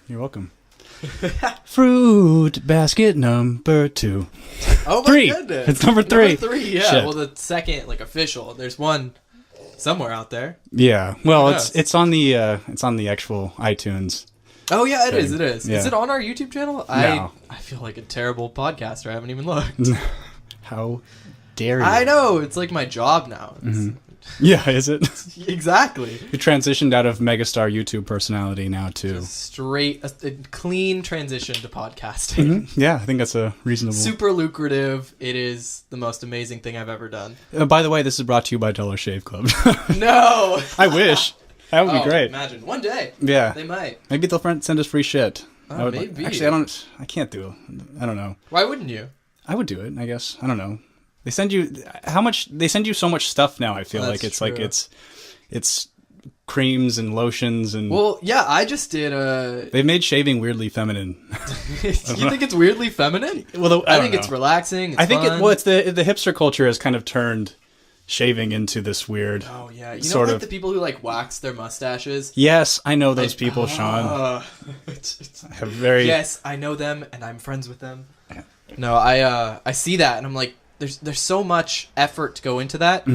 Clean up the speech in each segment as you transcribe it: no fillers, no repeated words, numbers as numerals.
You're welcome. Fruit basket number 2. Oh my 3. goodness. It's number 3. Number 3, yeah. Shit. Well, the second, like, official. There's one somewhere out there. Yeah. Well, Yes. it's on the actual iTunes. Oh, yeah, it thing. is. It is. Yeah. Is it on our YouTube channel? No. I feel like a terrible podcaster. I haven't even looked. How dare you? I know. It's like my job now. Yeah, is it? Exactly. You transitioned out of megastar YouTube personality now to... Straight, a clean transition to podcasting. Yeah, I think that's a reasonable... Super lucrative. It is the most amazing thing I've ever done. By the way, this is brought to you by Dollar Shave Club. No! I wish. That would be great. Imagine. One day. Yeah. They might. Maybe they'll send us free shit. Maybe. Actually, I can't do it. I don't know. Why wouldn't you? I would do it, I guess. I don't know. They send you so much stuff now. I feel like it's true. like it's creams and lotions and Well, yeah, I just did a... they've made shaving weirdly feminine. You think it's weirdly feminine? Well, I think it's relaxing. It's I think fun. it's the hipster culture has kind of turned shaving into this weird. Oh yeah, you know, sort like of the people who like wax their mustaches. Yes, I know those people, Sean. Have very Yes, I know them, and I'm friends with them. No, I see that, and I'm like, there's so much effort to go into that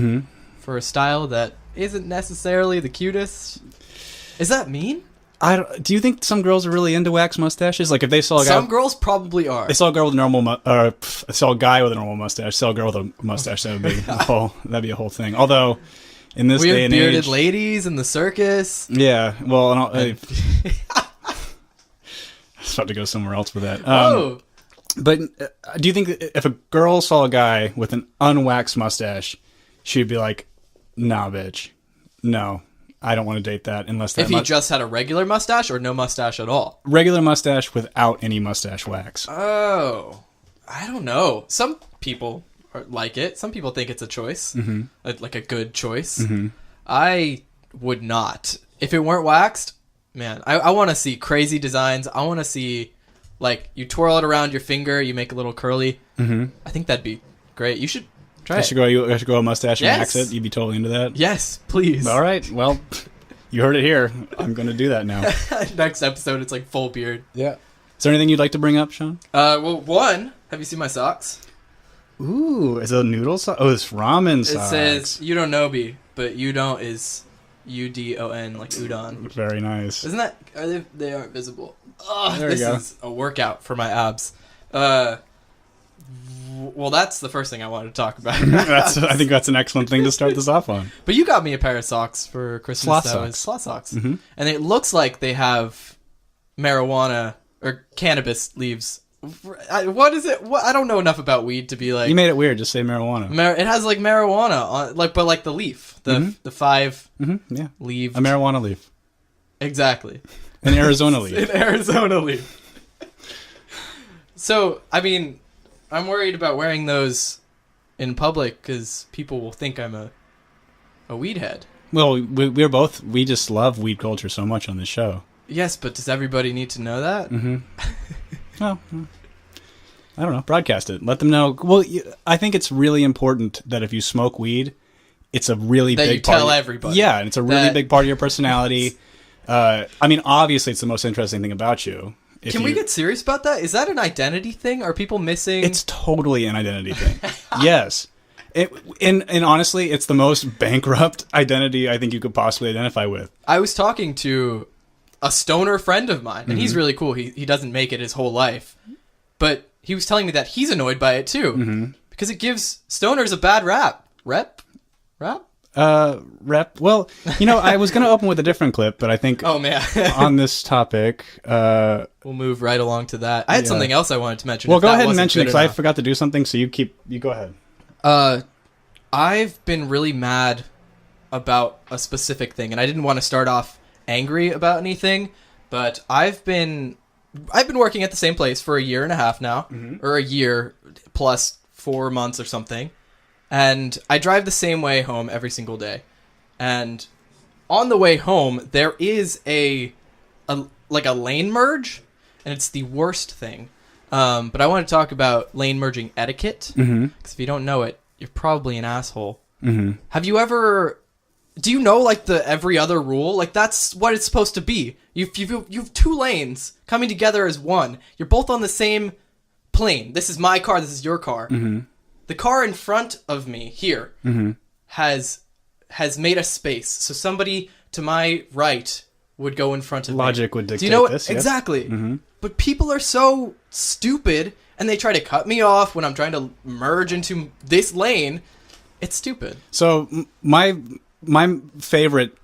for a style that isn't necessarily the cutest. Is that mean? Do you think some girls are really into wax mustaches? Like if they saw a guy, Some girls probably are. they saw a girl with a normal, saw a guy with a normal mustache, saw a girl with a mustache, that'd be a whole thing. Although, in this We day have and bearded age, ladies in the circus. yeah. Well, I was about to go somewhere else with that. Oh, But do you think that if a girl saw a guy with an unwaxed mustache, she'd be like, "Nah, bitch, no, I don't want to date that unless that if he just had a regular mustache or no mustache at all." regular mustache without any mustache wax." Oh, I don't know. Some people like it. Some people think it's a choice, like a good choice. I would not. If it weren't waxed, man, I want to see crazy designs. I want to see, like, you twirl it around your finger, you make a little curly. I think that'd be great. You should try I it. should go a mustache and Yes. wax it. You'd be totally into that. Yes, please. All right. Well, you heard it here. I'm going to do that now. Next episode, it's like full beard. Yeah. Is there anything you'd like to bring up, Sean? Well, one, have you seen my socks? Ooh, is it a noodle sock? Oh, it's ramen It socks. says, you don't know me, but you don't is UDON, like udon. Very nice. Isn't that, they aren't visible. Ugh, There you this go. is a workout for my abs. Well, that's the first thing I wanted to talk about. I think that's an excellent thing to start this off on. But you got me a pair of socks for Christmas. Sloth socks. Sloth socks. And it looks like they have marijuana or cannabis leaves. What is it? I don't know enough about weed to be like... You made it weird. Just say marijuana. It has like marijuana on, but like the leaf, the 5 Yeah. leaf. A marijuana leaf. Exactly. An Arizona leaf. An Arizona leaf. So, I mean, I'm worried about wearing those in public because people will think I'm a weed head. Well, we just love weed culture so much on this show. Yes, but does everybody need to know that? Well, I don't know. Broadcast it. Let them know. Well, I think it's really important that if you smoke weed, it's a really That big you part. tell everybody. Yeah, and it's a really big part of your personality. I mean, obviously, it's the most interesting thing about you. Can we get serious about that? Is that an identity thing? Are people missing? It's totally an identity thing. Yes. And honestly, it's the most bankrupt identity I think you could possibly identify with. I was talking to a stoner friend of mine, and he's really cool. He doesn't make it his whole life. But he was telling me that he's annoyed by it too. Because it gives stoners a bad rap. Rep? Well, I was going to open with a different clip, but I think Oh, man. on this topic... We'll move right along to that. I had something else I wanted to mention. Well, if go that ahead and wasn't mention it good because I enough. forgot to do something, so you go ahead. I've been really mad about a specific thing, and I didn't want to start off angry about anything, but I've been working at the same place for a year and a half now, or a year plus 4 months or something, and I drive the same way home every single day. And on the way home, there is a lane merge, and it's the worst thing. But I want to talk about lane merging etiquette, because if you don't know it, you're probably an asshole. Have you ever do you know, like, the every other rule? Like, that's what it's supposed to be. You've two lanes coming together as one. You're both on the same plane. This is my car. This is your car. Mm-hmm. The car in front of me here Mm-hmm. has made a space. So somebody to my right would go in front of me. Logic would dictate Do you know what? this, yes. Exactly. Mm-hmm. But people are so stupid, and they try to cut me off when I'm trying to merge into this lane. It's stupid. So my favorite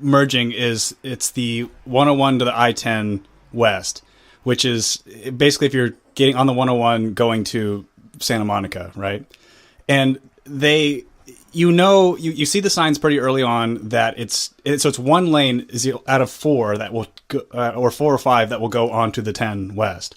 merging is it's the 101 to the I-10 West, which is basically if you're getting on the 101 going to Santa Monica, right? And you see the signs pretty early on that it's one lane is out of four that will go, or 4 or 5 that will go onto the 10 West.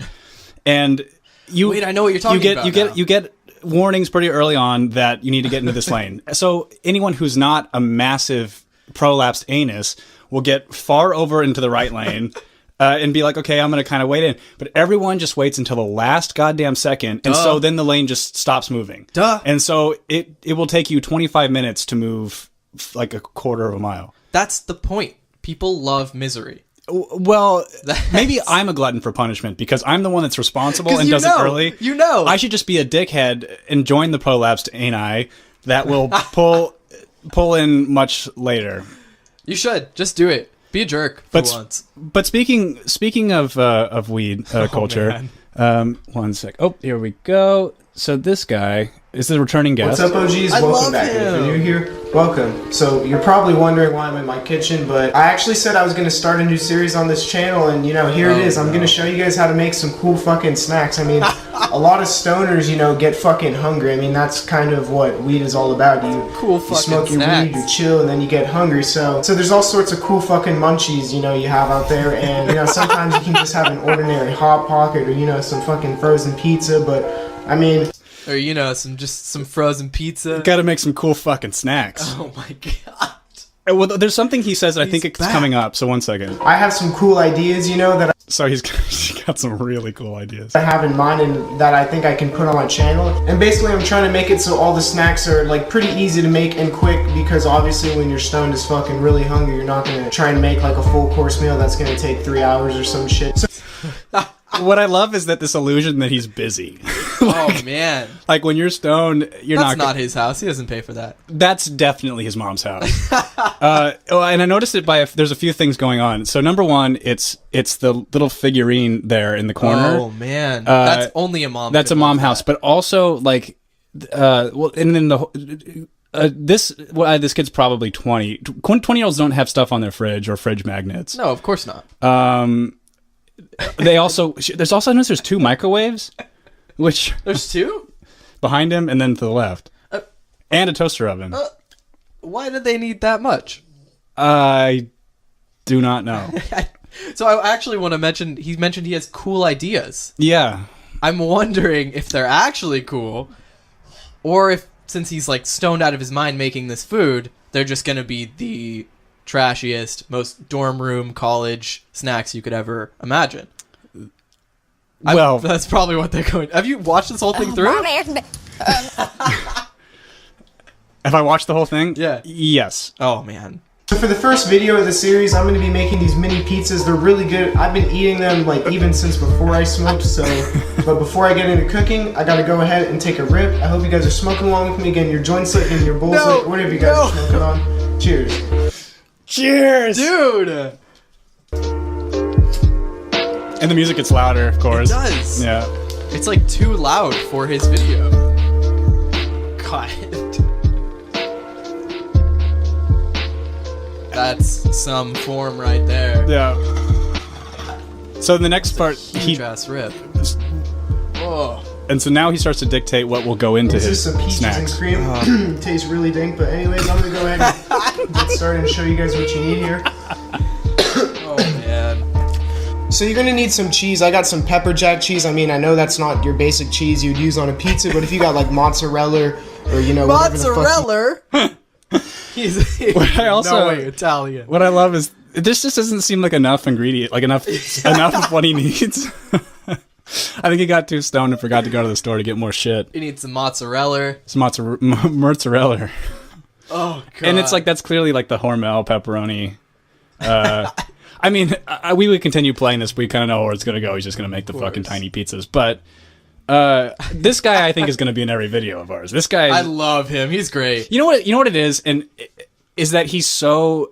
And Wait, I know what you're talking about now. You get warnings pretty early on that you need to get into this lane. So anyone who's not a massive prolapsed anus will get far over into the right lane and be like, okay, I'm going to kind of wait in. But everyone just waits until the last goddamn second. And so then the lane just stops moving. And so it will take you 25 minutes to move like a quarter of a mile. That's the point. People love misery. Well, maybe I'm a glutton for punishment because I'm the one that's responsible and does it early. You know. I should just be a dickhead and join the prolapsed ani that will pull in much later. You should. Just do it. Be a jerk for once. But speaking of weed culture, one sec. Oh, here we go. So this guy is the returning guest. What's up, OGs? Welcome back. If you're new here, welcome. So you're probably wondering why I'm in my kitchen, but I actually said I was going to start a new series on this channel, and here it is. I'm going to show you guys how to make some cool fucking snacks. I mean, a lot of stoners, get fucking hungry. I mean, that's kind of what weed is all about. You smoke your weed, you chill, and then you get hungry. So there's all sorts of cool fucking munchies, you have out there, and sometimes you can just have an ordinary Hot Pocket or some fucking frozen pizza, but I mean, or some frozen pizza. Got to make some cool fucking snacks. Oh my god. Well, there's something he says that I think it's coming up. So one second. I have some cool ideas, that So he's got some really cool ideas I have in mind and that I think I can put on my channel. And basically I'm trying to make it so all the snacks are like pretty easy to make and quick, because obviously when you're stoned as fucking really hungry, you're not going to try and make like a full course meal that's going to take 3 hours or some shit. So what I love is that this illusion that he's busy. Oh man! Like when you're stoned, That's not his house. He doesn't pay for that. That's definitely his mom's house. And I noticed it there's a few things going on. So number one, it's the little figurine there in the corner. Oh man, that's only a mom. That's a mom house, but also like, and then this kid's probably 20. 20-year-olds don't have stuff on their fridge or fridge magnets. No, of course not. There's 2 microwaves, which there's 2 behind him and then to the left, and a toaster oven. Why did they need that much? I do not know. So I actually want to mention. He mentioned he has cool ideas. Yeah, I'm wondering if they're actually cool, or if since he's like stoned out of his mind making this food, they're just gonna be the trashiest, most dorm room college snacks you could ever imagine. Well, that's probably what they're going. Have you watched this whole thing through? Have I watched the whole thing? Yeah. Yes. Oh man. So for the first video of the series, I'm going to be making these mini pizzas. They're really good. I've been eating them like even since before I smoked. But before I get into cooking, I got to go ahead and take a rip. I hope you guys are smoking along with me. Again, your joints lit and your bowls lit, whatever you guys are smoking on. Cheers. Cheers, dude. And the music gets louder, of course. It does. Yeah. It's like too loud for his video. God. That's some form right there. Yeah. So the next part, huge ass rip. Oh. And so now he starts to dictate what will go into his This is some peaches snacks. and cream. Tastes really dank, but anyways, I'm gonna go ahead and get started and show you guys what you need here. Oh man. So you're gonna need some cheese. I got some pepper jack cheese. I mean, I know that's not your basic cheese you'd use on a pizza, but if you got like mozzarella or mozzarella. No way Italian. What I love is this just doesn't seem like enough ingredient, like enough of what he needs. I think he got too stoned and forgot to go to the store to get more shit. He needs some mozzarella. Some mozzarella. Oh god. And it's like that's clearly like the Hormel pepperoni. I mean, we would continue playing this. We kind of know where it's going to go. He's just going to make the fucking tiny pizzas. But this guy, I think, is going to be in every video of ours. This guy, I love him. He's great. You know what? You know what it is, and is that he's so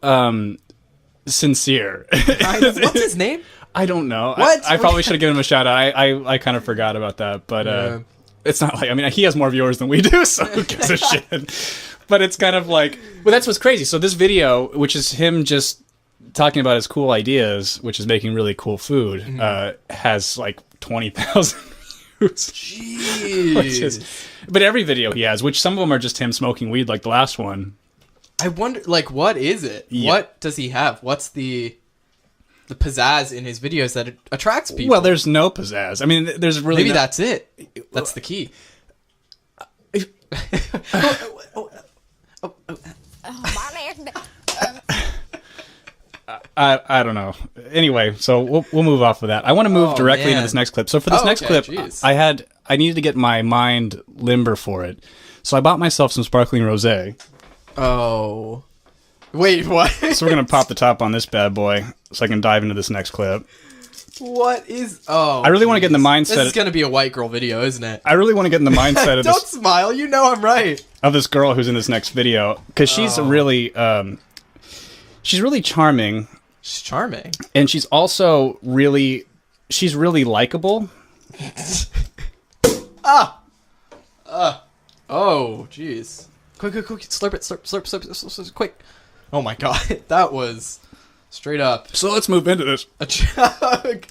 sincere. What's his name? I don't know. What? I probably should have given him a shout out. I kind of forgot about that, but it's not like, I mean, he has more viewers than we do, so who gives a shit? But it's kind of like, well, that's what's crazy. So this video, which is him just talking about his cool ideas, which is making really cool food, has like 20,000 views. Jeez. But every video he has, which some of them are just him smoking weed, like the last one. I wonder, like, what is it? Yeah. What does he have? What's the pizzazz in his videos that attracts people? Well, there's no pizzazz. I mean, there's really maybe no... that's it. That's the key. I don't know. Anyway, so we'll move off of that. I want to move directly into this next clip. So for this next clip, geez. I needed to get my mind limber for it. So I bought myself some sparkling rosé. Oh. Wait, what? So we're going to pop the top on this bad boy so I can dive into this next clip. What is... Oh, I really want to get in the mindset... This is going to be a white girl video, isn't it? I really want to get in the mindset of Don't this... smile, you know I'm right. Of this girl who's in this next video. Because she's really... she's really charming. She's charming. And she's also really... She's really likable. Oh, jeez. Quick, slurp it, slurp, quick. Oh my god, that was straight up. So let's move into this. A jug.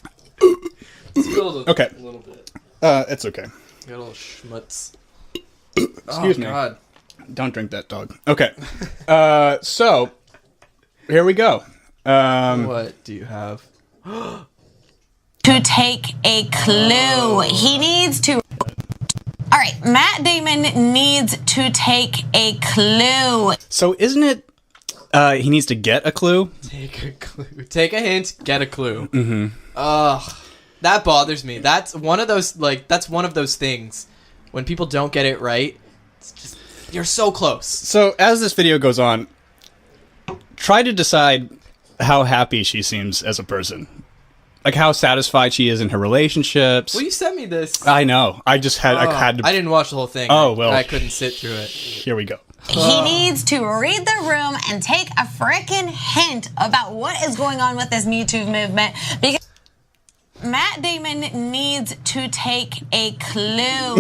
Spilled Okay. a little bit. It's okay. Got a little schmutz. Excuse me. God. Don't drink that, dog. Okay. So, here we go. What do you have? To take a clue. He needs to... All right, Matt Damon needs to take a clue. So isn't it he needs to get a clue? Take a clue. Take a hint, get a clue. Mm-hmm. That bothers me. That's one of those, like, that's one of those things. When people don't get it right, it's just, you're so close. So as this video goes on, try to decide how happy she seems as a person. Like how satisfied she is in her relationships. Well, you sent me this. I know. I just had I had to... I didn't watch the whole thing. Oh, well. I couldn't sit through it. Here we go. He needs to read the room and take a frickin' hint about what is going on with this Me Too movement, because Matt Damon needs to take a clue.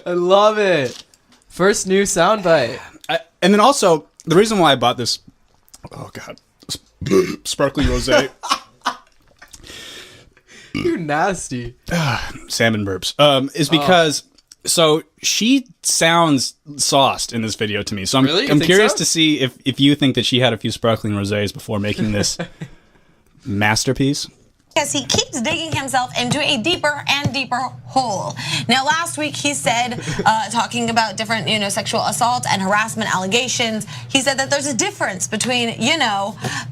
I love it. First new soundbite. And then also, the reason why I bought this... Oh, God. Sparkling rosé. You're nasty. Salmon burps. Is because... So she sounds sauced in this video to me. So Really? I'm think curious so? to see if you think that she had a few sparkling rosés before making this masterpiece. Because he keeps digging himself into a deeper and deeper hole. Now, last week he said, talking about different, sexual assault and harassment allegations, he said that there's a difference between,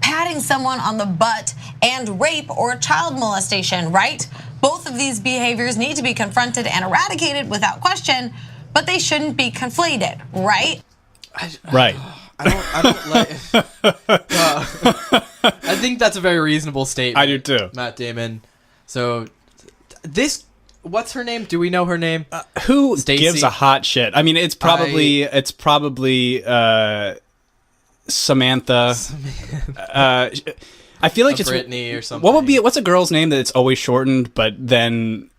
patting someone on the butt and rape or child molestation, right? Both of these behaviors need to be confronted and eradicated without question, but they shouldn't be conflated, right? Right. I don't like. I think that's a very reasonable statement. I do too. Matt Damon. So, this. What's her name? Do we know her name? Who Stacey? gives a hot shit? I mean, it's probably Samantha. I feel like it's Brittany or something. What would be? What's a girl's name that's always shortened, but then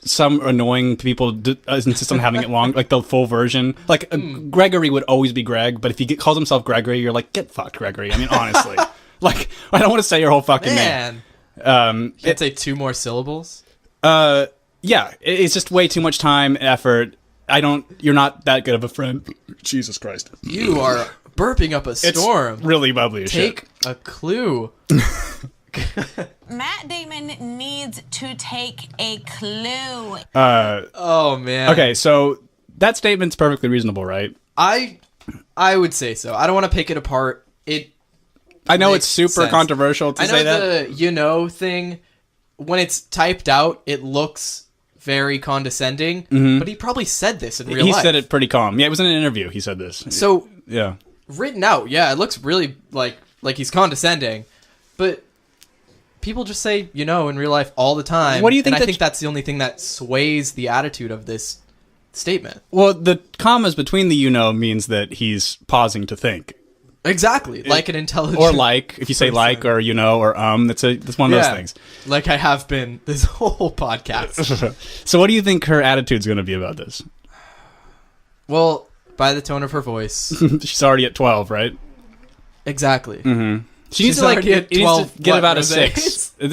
some annoying people insist on having it long, like the full version. Like Gregory would always be Greg, but if he calls himself Gregory, you're like, get fucked, Gregory. I mean, honestly, like I don't want to say your whole fucking name. Can't say two more syllables. Yeah, it's just way too much time, effort. You're not that good of a friend. Jesus Christ. You are burping up a storm. It's really bubbly as shit. Take a clue. Matt Damon needs to take a clue. Oh man. Okay, so that statement's perfectly reasonable, right? I would say so. I don't want to pick it apart. I know makes it's super sense. controversial to say that. I know the thing, when it's typed out, it looks very condescending, but he probably said this in real He life. said it pretty calm. Yeah, it was in an interview. He said this. So Yeah. written out, yeah, it looks really like he's condescending, but people just say in real life all the time. What do you think? And I think that's the only thing that sways the attitude of this statement. Well, the commas between the means that he's pausing to think. Exactly, like an intelligent Or like, if you say person. like or or that's one of those things. Like I have been this whole podcast. So what do you think her attitude's going to be about this? Well, by the tone of her voice. She's already at 12, right? Exactly. Mm-hmm. She needs She's to already at 12, get about a Rose? 6. With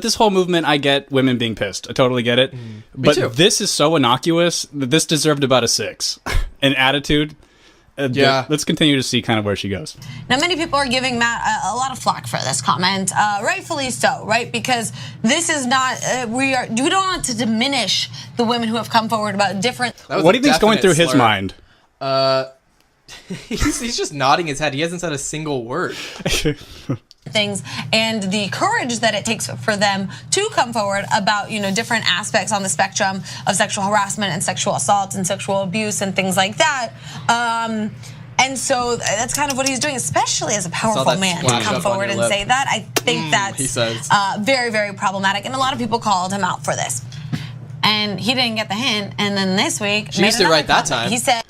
this whole movement, I get women being pissed. I totally get it. But too. this is so innocuous that this deserved about a 6. An attitude. Let's continue to see kind of where she goes. Now, many people are giving Matt a lot of flack for this comment, rightfully so, right? Because this is not we don't want to diminish the women who have come forward about different. What do you think's going through his mind? He's just nodding his head. He hasn't said a single word. Things and the courage that it takes for them to come forward about different aspects on the spectrum of sexual harassment and sexual assault and sexual abuse and things like that. And so that's kind of what he's doing, especially as a powerful man to come forward and say that. I think that's he says. Very, very problematic. And a lot of people called him out for this. And he didn't get the hint. And then this week, she used it right that time. He said,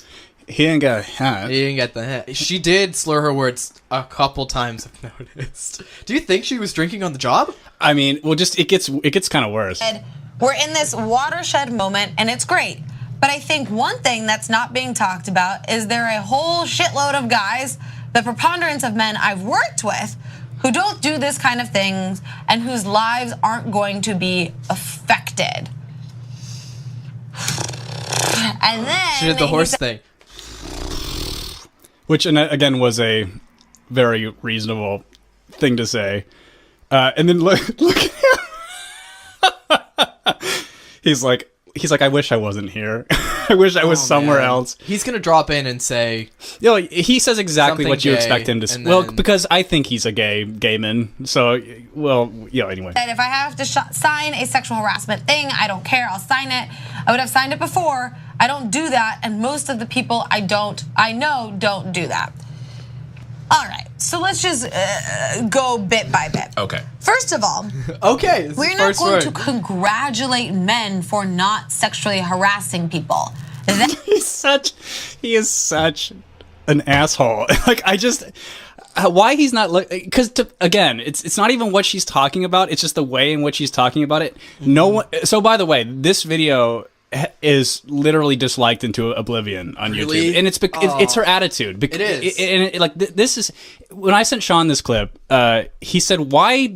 he didn't get a hint. He didn't get the hint. She did slur her words a couple times, I've noticed. Do you think she was drinking on the job? I mean, well, just it gets kind of worse. we're in this watershed moment, and it's great. But I think one thing that's not being talked about is there are a whole shitload of guys, the preponderance of men I've worked with, who don't do this kind of things and whose lives aren't going to be affected. And then She did the horse thing. Which, again, was a very reasonable thing to say. And then look at him. He's like, I wish I wasn't here. I wish I was somewhere else. He's going to drop in and say... he says exactly what you expect him to say. Well, because I think he's a gay man. So, anyway. That if I have to sign a sexual harassment thing, I don't care. I'll sign it. I would have signed it before. I don't do that. And most of the people I know don't do that. All right. So let's just go bit by bit. Okay. First of all, okay, we're not going to congratulate men for not sexually harassing people. He is such an asshole. Why he's not because again, it's not even what she's talking about. It's just the way in which she's talking about it. No one. So by the way, this video is literally disliked into oblivion on YouTube, and it's her attitude. It is, this is when I sent Sean this clip. He said, "Why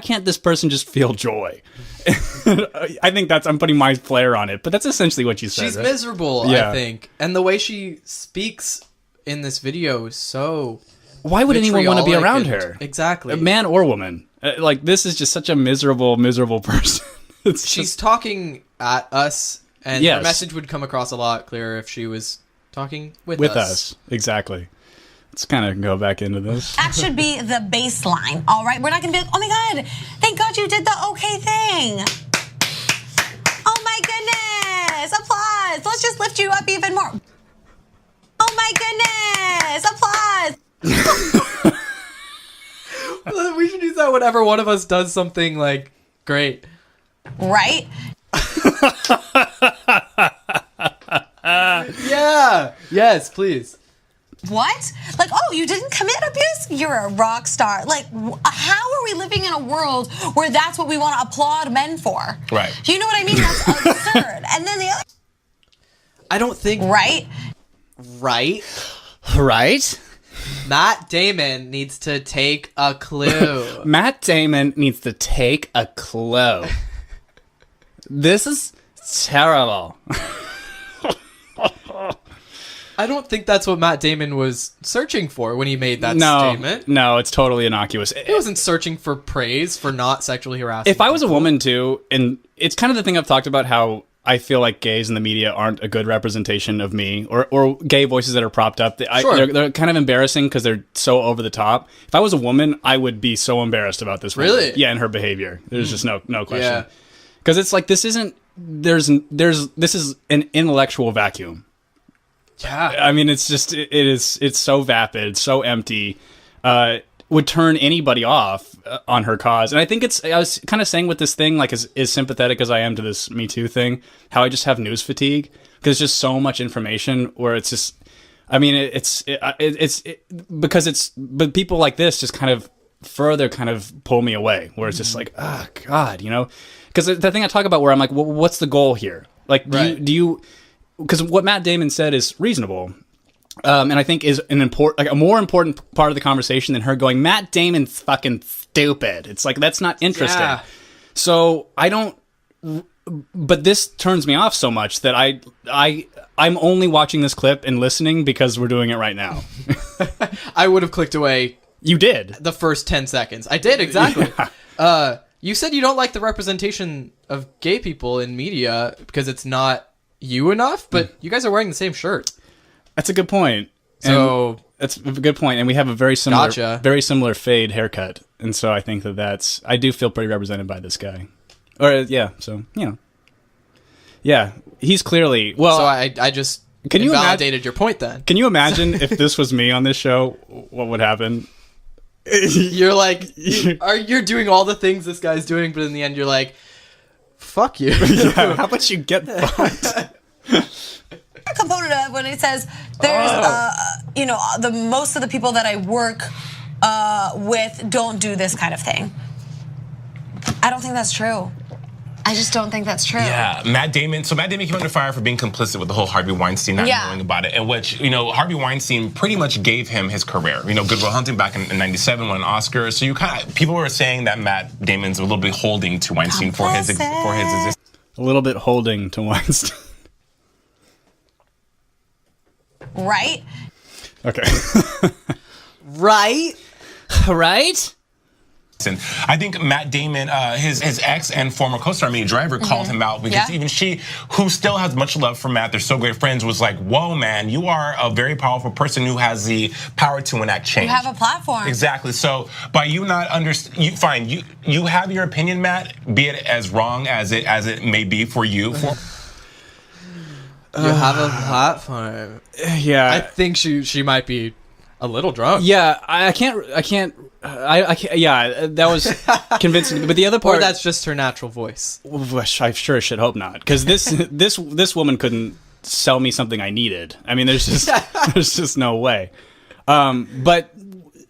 can't this person just feel joy?" I think I'm putting my flair on it, but that's essentially what you said. She's right? miserable, yeah. I think, and the way she speaks in this video is so. Why would anyone want to be around her? Exactly, man or woman. This is just such a miserable person. She's talking at us, and her message would come across a lot clearer if she was talking with us. Exactly. Let's kind of go back into this. That should be the baseline, all right? We're not going to be like, oh my God, thank God you did the okay thing. Oh my goodness, applause. Let's just lift you up even more. Oh my goodness, applause. We should use that whenever one of us does something great. Right? Yeah. Yes, please. What? You didn't commit abuse? You're a rock star. How are we living in a world where that's what we want to applaud men for? Right. You know what I mean? That's absurd. And then the other... I don't think... Right? Matt Damon needs to take a clue. Matt Damon needs to take a clue. This is terrible. I don't think that's what Matt Damon was searching for when he made that statement. No, it's totally innocuous. He wasn't searching for praise for not sexually harassing If I was a woman too, and it's kind of the thing I've talked about, how I feel like gays in the media aren't a good representation of me, or gay voices that are propped up. They're kind of embarrassing because they're so over the top. If I was a woman, I would be so embarrassed about this woman. Really? Yeah, and her behavior. There's just no question. Because it's like this isn't this is an intellectual vacuum. Yeah. I mean, it's just it's so vapid, so empty. Would turn anybody off on her cause. And I think I was kind of saying with this thing, like as sympathetic as I am to this Me Too thing, how I just have news fatigue because it's just so much information where it's just, I mean, but people like this just kind of further kind of pull me away where it's just like, oh God, you know, because the thing I talk about where I'm like, well, what's the goal here? Like, do you, because what Matt Damon said is reasonable. And I think is a more important part of the conversation than her going, Matt Damon's fucking stupid. It's like, that's not interesting. Yeah. So but this turns me off so much that I'm only watching this clip and listening because we're doing it right now. I would have clicked away. You did. The first 10 seconds. I did, exactly. Yeah. You said you don't like the representation of gay people in media because it's not you enough, but you guys are wearing the same shirt. That's a good point. So that's a good point, and we have a very similar fade haircut, and so I think I do feel pretty represented by this guy. Or so you know, yeah, he's clearly well. So I just invalidated your point then. Can you imagine if this was me on this show? What would happen? You're like you're doing all the things this guy's doing, but in the end you're like, fuck you. Yeah, how about you get fucked? Component of when it says there's the most of the people that I work with don't do this kind of thing. I don't think that's true. I just don't think that's true. Yeah, Matt Damon came under fire for being complicit with the whole Harvey Weinstein, not knowing about it, in which, Harvey Weinstein pretty much gave him his career. Good Will Hunting back in 97 won an Oscar. So people were saying that Matt Damon's a little bit holding to Weinstein for his existence. A little bit holding to Weinstein. Right? Okay. Right? And I think Matt Damon, his ex and former co-star Minnie Driver called him out because even she, who still has much love for Matt, they're so great friends, was like, whoa, man, you are a very powerful person who has the power to enact change. You have a platform. Exactly. So by you not understand, you have your opinion, Matt, be it as wrong as it may be for you. You have a platform. Yeah. I think she might be a little drunk. Yeah, I can't. Yeah, that was convincing. But the other part, or that's just her natural voice. I sure should hope not, because this woman couldn't sell me something I needed. I mean, there's just no way. But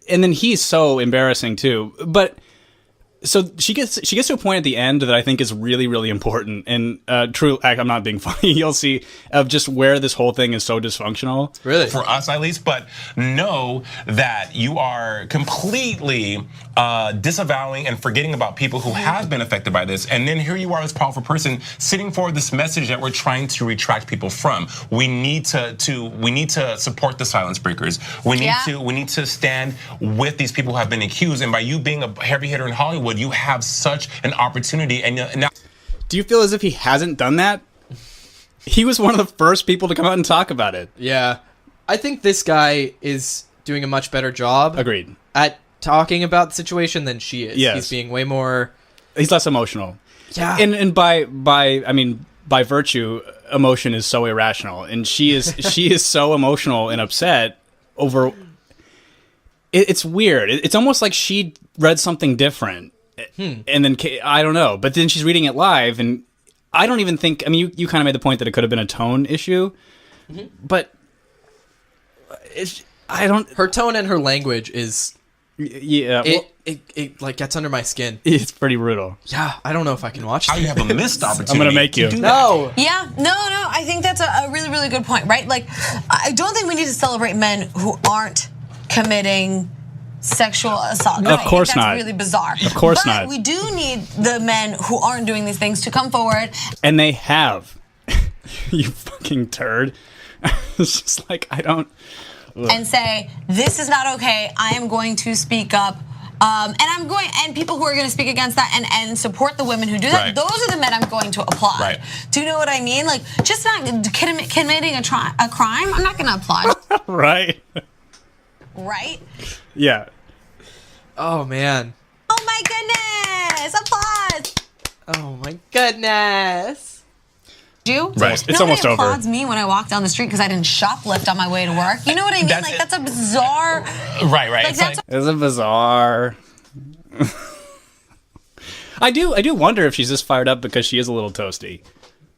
and then he's so embarrassing too. But so she gets to a point at the end that I think is really, really important. And true, I'm not being funny. You'll see of just where this whole thing is so dysfunctional. Really, for us at least. But know that you are completely disavowing and forgetting about people who have been affected by this. And then here you are, this powerful person, sitting for this message that we're trying to retract people from. We need to support the silence breakers. We need to stand with these people who have been accused. And by you being a heavy hitter in Hollywood, you have such an opportunity. And now, do you feel as if he hasn't done that? He was one of the first people to come out and talk about it. Yeah, I think this guy is doing a much better job. Agreed. At talking about the situation than she is. Yes. He's being way more. He's less emotional. Yeah. And by virtue, emotion is so irrational, and she is so emotional and upset over. It's weird. It's almost like she read something different. And then I don't know, but then she's reading it live, and I don't even think. I mean, you kind of made the point that it could have been a tone issue, but I don't. Her tone and her language is. Yeah, it like gets under my skin. It's pretty brutal. Yeah, I don't know if I can watch. How you have a missed opportunity? I'm gonna make you. No. Yeah, no. I think that's a really, really good point, right? Like, I don't think we need to celebrate men who aren't committing sexual assault. Of course not. That's really bizarre. Of course but not. We do need the men who aren't doing these things to come forward. And they have. You fucking turd. It's just like, I don't. And say, this is not okay. I am going to speak up. And people who are going to speak against that and support the women who do that, those are the men I'm going to applaud. Right. Do you know what I mean? Like, just not committing a crime, I'm not going to applaud. Right. Right? Yeah. Oh, man. Oh, my goodness. Applause. Oh my goodness. You? Right. It's almost over. Nobody applauds me when I walk down the street because I didn't shoplift on my way to work. You know what I mean? That's a bizarre. Right. Like, It's that's like- It's a bizarre. I do wonder if she's just fired up because she is a little toasty.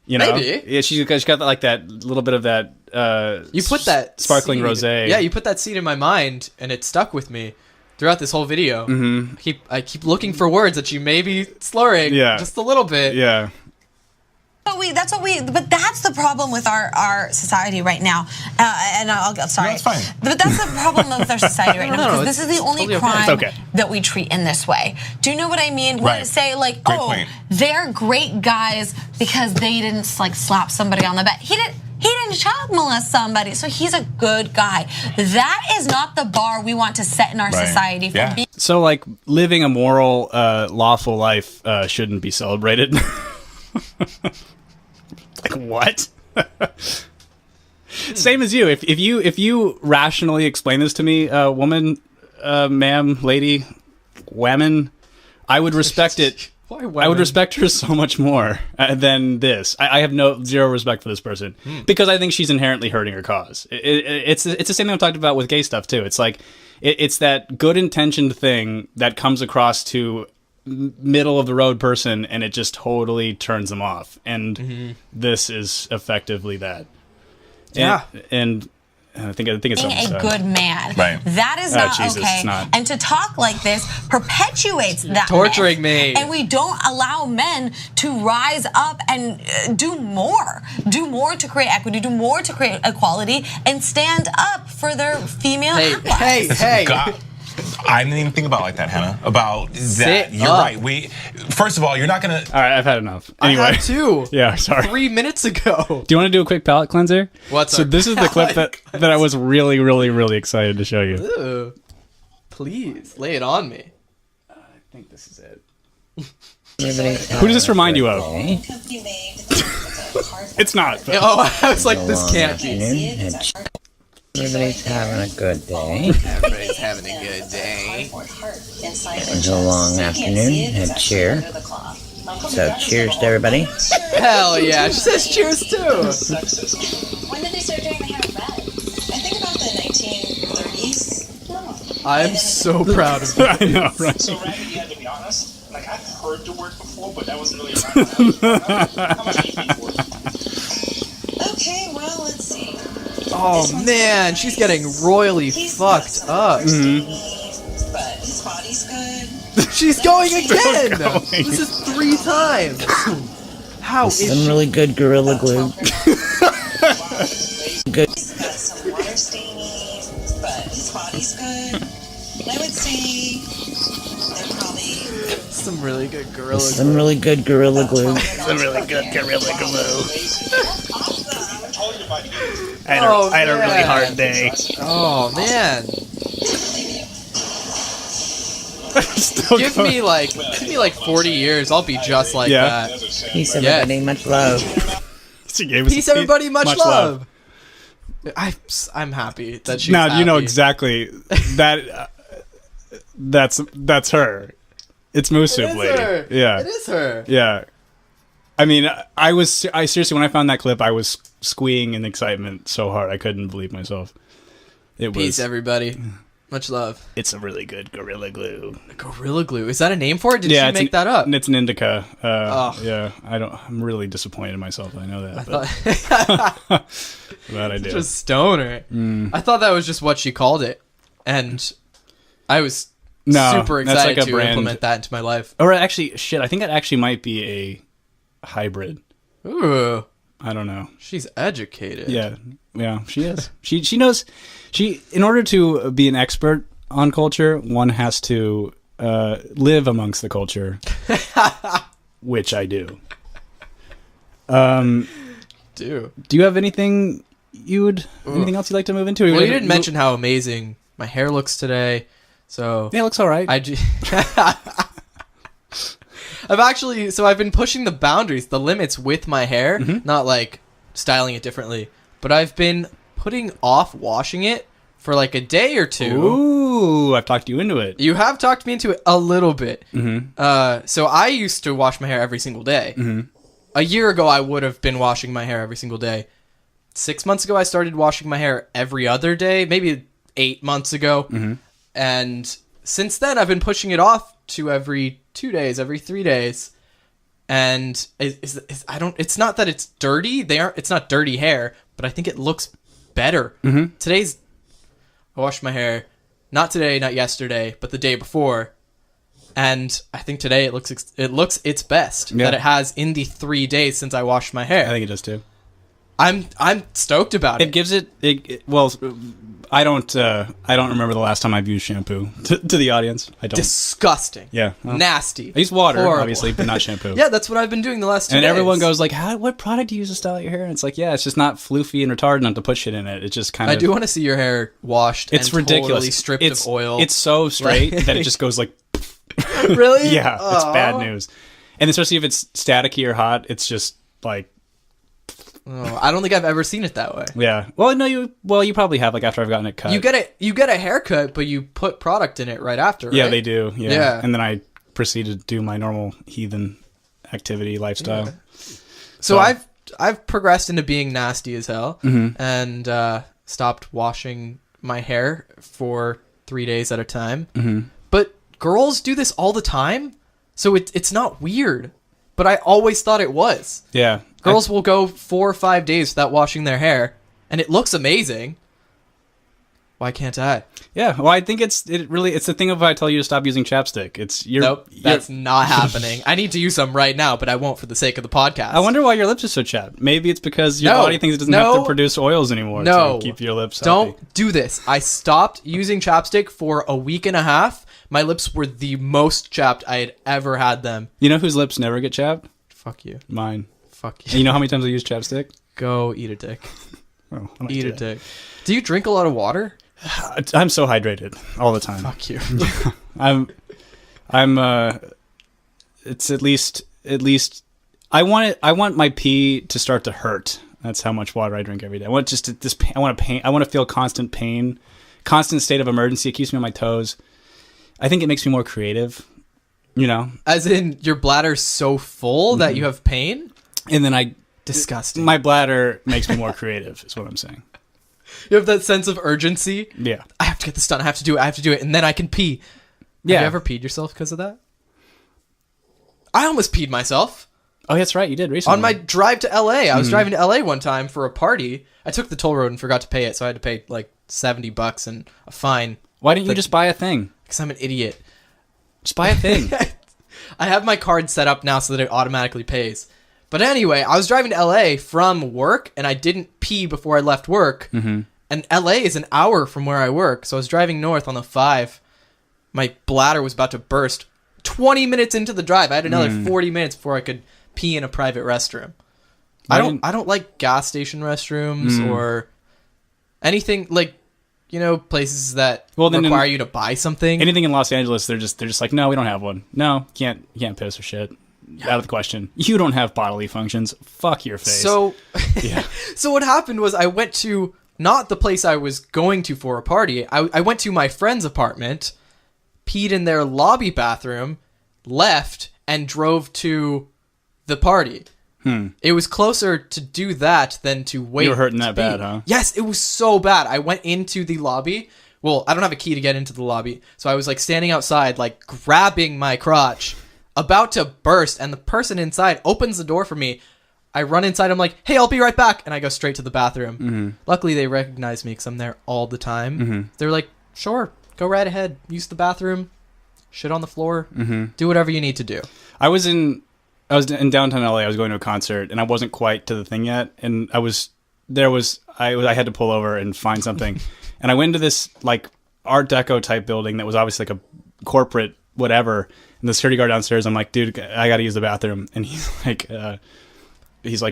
You know? Maybe. Yeah, she's got like that little bit of that. You put that sparkling seed- rosé. Yeah, you put that seed in my mind, and it stuck with me throughout this whole video. Mm-hmm. I keep looking for words that you may be slurring, just a little bit. Yeah. But that's the problem with our society right now. Sorry. No, it's fine. But that's the problem with our society right now No, because this is the only totally okay. crime It's okay. that we treat in this way. Do you know what I mean? We Right. say like, Great point. they're great guys because they didn't like slap somebody on the back. He didn't child molest somebody, so he's a good guy. That is not the bar we want to set in our Right. society for Yeah. being. So like living a moral, lawful life shouldn't be celebrated. Like what? Same as you. If you rationally explain this to me, woman, ma'am, lady, woman, I would respect it. Why I would women? respect her so much more than this. I have zero respect for this person because I think she's inherently hurting her cause. It's the same thing I'm talking about with gay stuff too. It's like it's that good intentioned thing that comes across to middle of the road person and it just totally turns them off. And this is effectively that. Yeah. And I think it's Being almost a good man. Right. That is not Jesus, okay. it's not. And to talk like this perpetuates that torturing myth. me. And we don't allow men to rise up and do more to create equity, do more to create equality, and stand up for their female allies. Hey. God, I didn't even think about it like that, Hannah. About that. Sit You're up. right. First of all, you're not gonna. All right, I've had enough. I Anyway. have two. Yeah, sorry. 3 minutes ago. Do you want to do a quick palate cleanser? What's So our this is the clip that I was really, really, really excited to show you. Ew. Please lay it on me. I think this is it. Who does this remind you of? It's not. But Oh, I was like, this can't be. Everybody's having a good day. Everybody's having a good day. It was a long afternoon. Had cheer. So cheers to everybody. Hell yeah. She says cheers too. When did they start doing the hair red? I think about the 1930s. I'm so proud of you. I know, right? So Raggedy, yeah, to be honest, like I've heard the word before, but that wasn't really around. How much do you pay for it? Okay, well, let's see. Oh man, she's getting royally fucked up. But his body's good. She's going again. going. This is 3 times. How is Some she? really good Gorilla Glue. Good. He's got some water staining, but his body's good. I would say they're probably Some really good gorilla. Some really good Gorilla Glue. Some really good Gorilla Glue. awesome. Told you about you. I had a really hard day. Oh man. Still Give going. me like 40 years. I'll be just like Yeah. that. Peace, everybody. Much love. She gave us Peace, a- everybody. Much love. I'm happy that she's Now you know happy. exactly that. That's her. It's Moose It Soup is Lady. her. Yeah. It is her. Yeah. I mean, I seriously, when I found that clip, I was squeeing in excitement so hard I couldn't believe myself. It Peace, was. everybody. Much love. It's a really good Gorilla Glue. Gorilla Glue. Is that a name for it? Did Yeah, she it's make that up? It's an indica. Oh. Yeah, I'm really disappointed in myself. I know that. I but thought that I do. just stoner. I thought that was just what she called it, and I was No, super that's excited like a to brand. implement that into my life. Or actually, shit. I think that actually might be a hybrid. Ooh, I don't know. she's educated. Yeah, she is. She knows. In order to be an expert on culture, one has to live amongst the culture, which I do. Do. Do you have anything anything else you'd like to move into? Well, you didn't mention how amazing my hair looks today, so Yeah, it looks all right. I've been pushing the boundaries, the limits with my hair, not like styling it differently, but I've been putting off washing it for like a day or two. Ooh, I've talked you into it. You have talked me into it a little bit. So I used to wash my hair every single day. A year ago, I would have been washing my hair every single day. 6 months ago, I started washing my hair every other day, maybe 8 months ago. And since then, I've been pushing it off to every 2 days, every 3 days. And it's not that it's dirty. It's not dirty hair, but I think it looks better. I washed my hair, not today, not yesterday, but the day before. And I think today it looks its best that it has in the 3 days since I washed my hair. I think it does too. I'm stoked about it. It gives it well. I don't remember the last time I've used shampoo. To the audience, I don't. Disgusting. Yeah. Well, nasty. I use water, Horrible. obviously, but not shampoo. Yeah, that's what I've been doing the last 2 days. And everyone goes like, what product do you use to style your hair? And it's like, yeah, it's just not floofy and retarded not to put shit in it. It's just kind of... I do want to see your hair washed it's and ridiculous. Totally stripped of oil. It's so straight that it just goes like... Really? Yeah, it's bad news. And especially if it's staticky or hot, it's just like... Oh, I don't think I've ever seen it that way. Yeah. Well, no, you probably have, like, after I've gotten it cut. You get a haircut, but you put product in it right after, right? Yeah, they do. Yeah. And then I proceed to do my normal heathen activity lifestyle. Yeah. So I've progressed into being nasty as hell and stopped washing my hair for 3 days at a time. But girls do this all the time, so it's not weird. But I always thought it was. Yeah. Girls will go 4 or 5 days without washing their hair, and it looks amazing. Why can't I? Yeah, well, I think it's the thing of I tell you to stop using chapstick. Nope, that's not happening. I need to use some right now, but I won't for the sake of the podcast. I wonder why your lips are so chapped. Maybe it's because your body thinks it doesn't have to produce oils anymore to keep your lips healthy. Don't do this. I stopped using chapstick for a week and a half. My lips were the most chapped I had ever had them. You know whose lips never get chapped? Fuck you. Mine. Fuck you. And you know how many times I use chapstick? Go eat a dick. Oh, eat a dick. Do you drink a lot of water? I'm so hydrated all the time. Fuck you. It's at least I want my pee to start to hurt. That's how much water I drink every day. I want I want to feel constant pain, constant state of emergency. It keeps me on my toes. I think it makes me more creative, you know? As in your bladder's so full that you have pain? And then disgusting. My bladder makes me more creative is what I'm saying. You have that sense of urgency. Yeah. I have to get this done. I have to do it. And then I can pee. Yeah. Have you ever peed yourself because of that? I almost peed myself. Oh, that's right. You did recently. On my drive to LA. I was driving to LA one time for a party. I took the toll road and forgot to pay it. So I had to pay like $70 and a fine. Why didn't you just buy a thing? Because I'm an idiot. Just buy a thing. I have my card set up now so that it automatically pays. But anyway, I was driving to LA from work, and I didn't pee before I left work. And LA is an hour from where I work, so I was driving north on the 5. My bladder was about to burst. 20 minutes into the drive, I had another 40 minutes before I could pee in a private restroom. I don't like gas station restrooms or anything like, you know, places that require you to buy something. Anything in Los Angeles, they're just like, no, we don't have one. No, can't piss or shit. Out of the question. You don't have bodily functions. Fuck your face. So, yeah. So what happened was I went to not the place I was going to for a party. I went to my friend's apartment, peed in their lobby bathroom, left, and drove to the party. It was closer to do that than to wait. You were hurting that pee. bad, huh? Yes, it was so bad. I went into the lobby. Well, I don't have a key to get into the lobby, so I was like standing outside, like grabbing my crotch, about to burst, and the person inside opens the door for me. I run inside. I'm like, hey, I'll be right back. And I go straight to the bathroom. Luckily, they recognize me because I'm there all the time. They're like, sure, go right ahead. Use the bathroom. Shit on the floor. Do whatever you need to do. I was in downtown LA. I was going to a concert, and I wasn't quite to the thing yet. And I had to pull over and find something. And I went into this like Art Deco type building that was obviously like a corporate whatever. And the security guard downstairs, I'm like, dude, I got to use the bathroom. And he's like,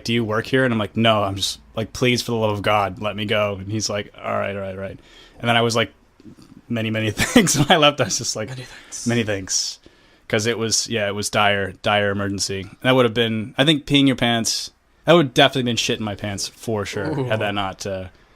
do you work here? And I'm like, no, I'm just like, please, for the love of God, let me go. And he's like, all right. And then I was like, many thanks. And I left. I was just like, many thanks. Because it was dire emergency. That would have been, I think, peeing your pants. That would definitely been shit in my pants for sure. Ooh. Had that not.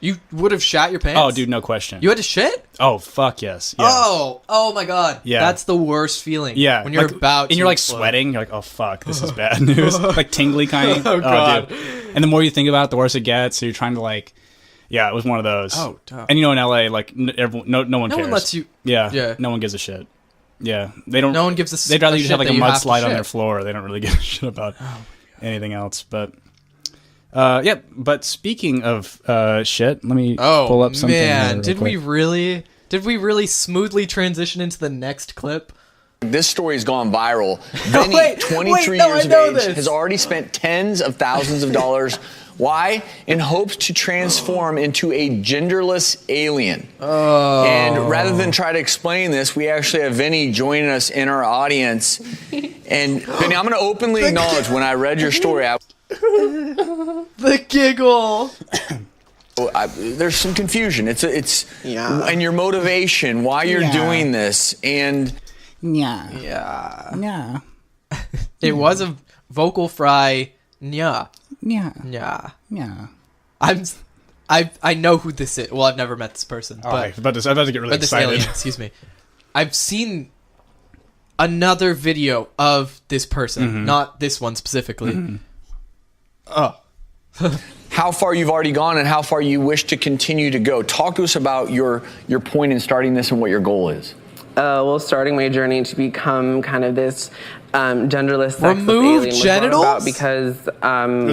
You would have shat your pants? Oh, dude, no question. You had to shit? Oh, fuck yes. Yeah. Oh my god. Yeah. That's the worst feeling. Yeah. When you're about and you're like explode. sweating. You're like, oh fuck, this is bad news. Like tingly kind. Oh, God. Dude. And the more you think about it, the worse it gets. So you're trying to like, yeah, it was one of those. Oh, tough. And you know, in LA, like no one No cares. one lets you. Yeah. Yeah. No one gives a shit. Yeah. They don't. No one gives a. They'd rather you shit have like that a you have to mudslide on shit. their floor. They don't really give a shit about anything else. But yeah. But speaking of shit, let me pull up something. Man, real did quick. we really smoothly transition into the next clip? This story has gone viral. Vinny, Wait, 23 no, years I of know age, this. has already spent tens of thousands of dollars. Why? In hopes to transform into a genderless alien. Oh. And rather than try to explain this, we actually have Vinny joining us in our audience. And Vinny, I'm going to openly acknowledge when I read your story, The giggle. there's some confusion. And your motivation, why you're doing this, and Yeah. It was a vocal fry. Yeah. I know who this is. Well, I've never met this person, Oh, but I'm about to get really this excited. alien, excuse me. I've seen another video of this person, not this one specifically. Oh. how far you've already gone and how far you wish to continue to go. Talk to us about your point in starting this and what your goal is. Well, starting my journey to become kind of this genderless sexless Remove alien was genitals? more about because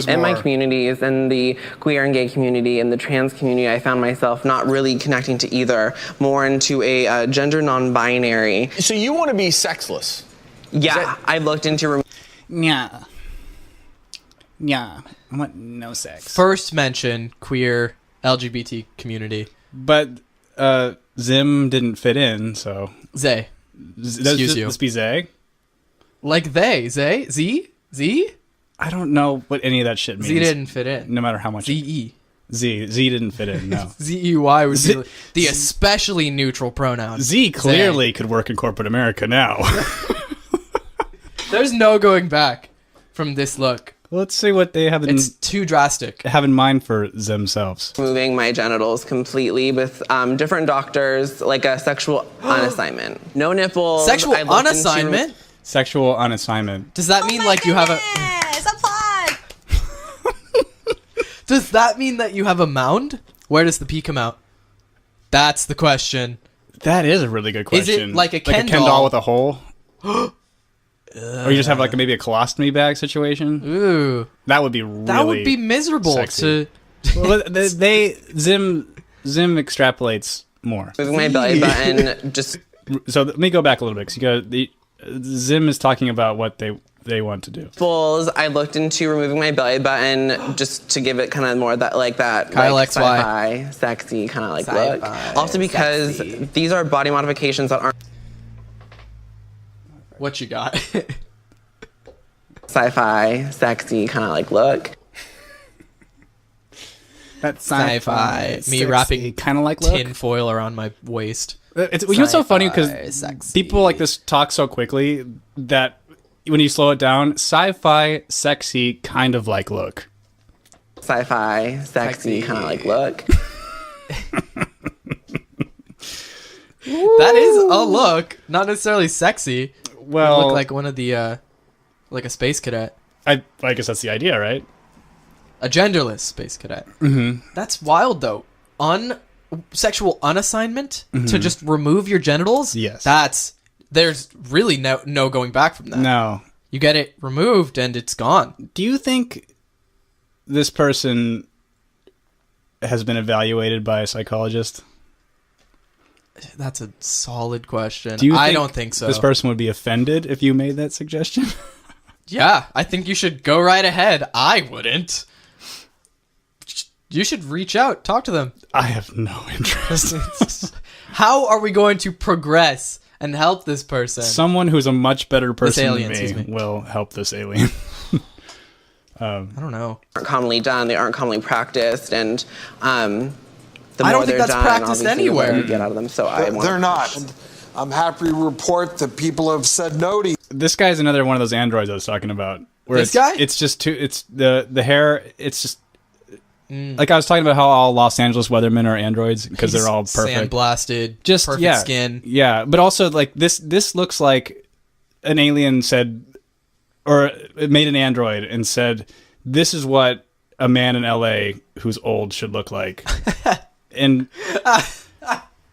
in my communities, in the queer and gay community, and the trans community, I found myself not really connecting to either, more into a gender non-binary. So you want to be sexless? Yeah, I looked into... Yeah. I want no sex. First mention queer LGBT community. But Zim didn't fit in, so... Zay. Excuse you. This be Zay? Like they. Zay? Z? I don't know what any of that shit means. Z didn't fit in. No matter how much... Z-E. Z didn't fit in, no. Z-E-Y would be the especially neutral pronoun. Z clearly could work in corporate America now. There's no going back from this look. Let's see what they have It's too drastic. have in mind for themselves. Removing my genitals completely with different doctors, like a sexual on assignment. No nipples. Sexual I looked on into- assignment? Sexual on assignment. Does that mean like you have a... Applause! Does that mean that you have a mound? Where does the pee come out? That's the question. That is a really good Is question. it like a Ken doll doll? with a hole? Or you just have like maybe a colostomy bag situation? Ooh. That would be really That would be miserable sexy. to... Well, Zim extrapolates more. Moving my belly button, just... So let me go back a little bit. 'Cause you got Zim is talking about what they want to do. Nipples. I looked into removing my belly button just to give it kind of more that Kyle like XY. sci-fi, sexy kind of like look. Sci-fi, Also because sexy. these are body modifications that aren't What you got? sci-fi, sexy kind of like look. That's Sci-fi. Me wrapping kind of like look. tin foil around my waist. It's, you know what's so funny Sci-fi, because sexy. people like this talk so quickly that when you slow it down, sci-fi, sexy, kind of like look. Sci-fi, sexy kind of like look. That is a look, not necessarily sexy. Well, You look like one of the, like a space cadet. I guess that's the idea, right? A genderless space cadet. Mm-hmm. That's wild, though. Sexual unassignment to just remove your genitals? Yes. There's really no going back from that. No. You get it removed and it's gone. Do you think this person has been evaluated by a psychologist? That's a solid question. Do you I don't think so. This person would be offended if you made that suggestion? Yeah, I think you should go right ahead. I wouldn't. You should reach out, talk to them. I have no interest. How are we going to progress and help this person? Someone who's a much better person alien, than excuse me. will help this alien. I don't know. Aren't commonly done. They aren't commonly practiced, and the I more don't think they're that's done, practiced obviously, the more anywhere. you get out of them. So I want They're not. I'm happy to report that people have said no to. This guy's another one of those androids I was talking about. Where This guy? It's just too. It's the hair. It's just. Like I was talking about how all Los Angeles weathermen are androids because they're all perfect, sandblasted, just perfect skin. Yeah, but also like this looks like an alien said, or it made an android and said, "This is what a man in LA who's old should look like," and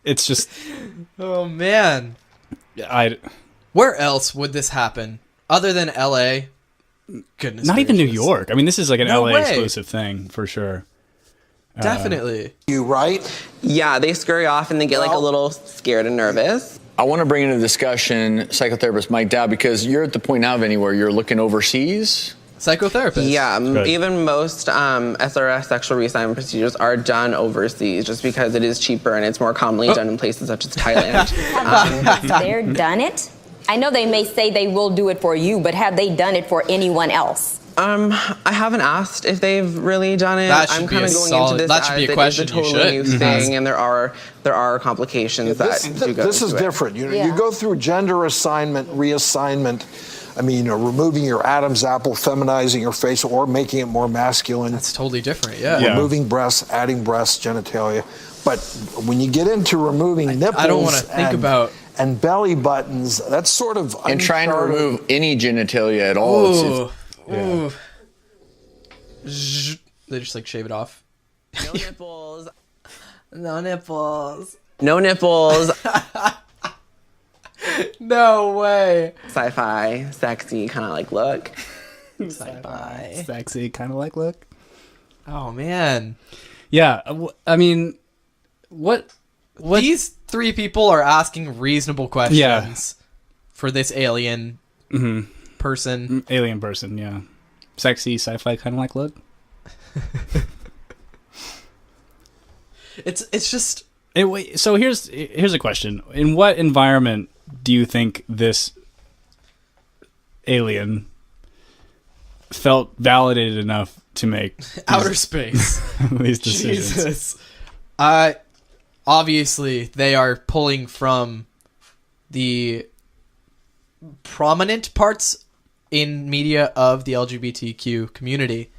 it's just, oh man, where else would this happen other than LA? Goodness, not even New York. I mean, this is like an LA way. exclusive thing for sure. Definitely. You right? Yeah, they scurry off and they get like a little scared and nervous. I want to bring into discussion psychotherapist Mike Dow, because you're at the point now, Vinny, where you're looking overseas. Psychotherapist. Yeah, Good. even most SRS sexual reassignment procedures are done overseas just because it is cheaper and it's more commonly done in places such as Thailand. They're done it? I know they may say they will do it for you, but have they done it for anyone else? I haven't asked if they've really done it. That should I'm be kind a of going solid- into this that should as be a it question is a you totally new should. thing, and there are complications that do go This is into it. different. You go through gender assignment, reassignment. I mean, removing your Adam's apple, feminizing your face, or making it more masculine. That's totally different. Yeah. Removing breasts, adding breasts, genitalia. But when you get into removing nipples, I don't want to think about. And belly buttons, that's sort of And trying to uncharted. remove any genitalia at all. Ooh. They just like shave it off. No nipples. No nipples. No nipples. No way. Sci-fi, sexy kind of like look. Sci-fi. Sexy kind of like look. Oh man. Yeah, I mean, what? These three people are asking reasonable questions for this alien person. Alien person, yeah. Sexy, sci-fi kind of like look. It's just. So here's a question: in what environment do you think this alien felt validated enough to make Outer space. these decisions? Jesus. Obviously, they are pulling from the prominent parts in media of the LGBTQ community.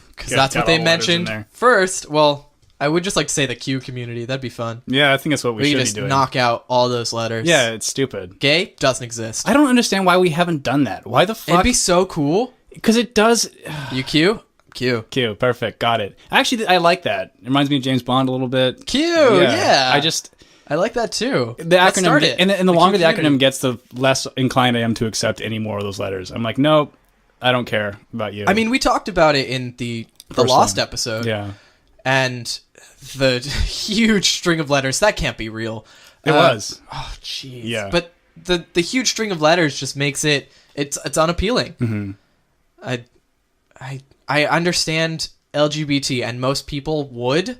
Because that's what they mentioned first. Well, I would just like to say the Q community. That'd be fun. Yeah, I think that's what we should just be doing. knock out all those letters. Yeah, it's stupid. Gay doesn't exist. I don't understand why we haven't done that. Why the fuck? It'd be so cool. Because it does. You Q? Q. Perfect. Got it. Actually, I like that. It reminds me of James Bond a little bit. Q. Yeah. I like that too. The Let's acronym, start it. and the longer the community. acronym gets, the less inclined I am to accept any more of those letters. I'm like, nope, I don't care about you. I mean, we talked about it in the Lost episode. Yeah. And the huge string of letters, that can't be real. It was. Oh, jeez. Yeah. But the huge string of letters just makes it's unappealing. Mm-hmm. I understand LGBT, and most people would,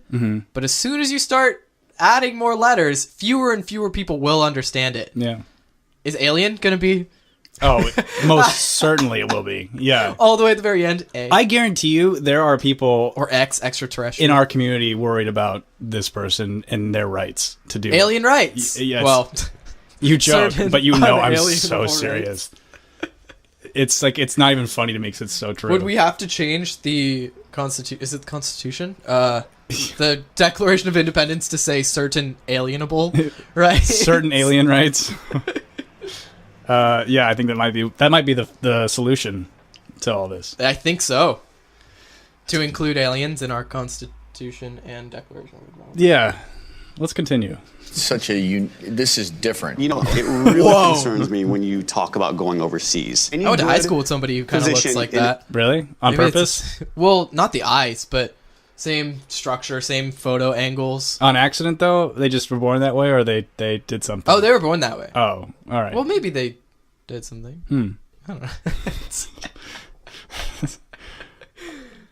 but as soon as you start adding more letters, fewer and fewer people will understand it. Yeah. Is alien going to be... Oh, most certainly it will be. Yeah. All the way at the very end, A. I guarantee you there are people... Or X, extraterrestrial. in our community worried about this person and their rights to do Alien rights. Yes. Well... You joke, but you know I'm unalienable so rights. serious. It's like, it's not even funny to me because it's so true. Would we have to change the Constitution? Is it the Constitution? The Declaration of Independence to say certain alienable, right? Certain alien rights. Yeah, I think that might be the solution to all this. I think so. To include aliens in our Constitution and Declaration of Independence. Yeah. Let's continue. This is different. You know, it really concerns me when you talk about going overseas. I went to high school with somebody who kind of looks like that. Really? On Maybe purpose? Well, not the eyes, but same structure, same photo angles. On accident, though? They just were born that way, or they did something? Oh, they were born that way. Oh, all right. Well, maybe they did something. I don't know.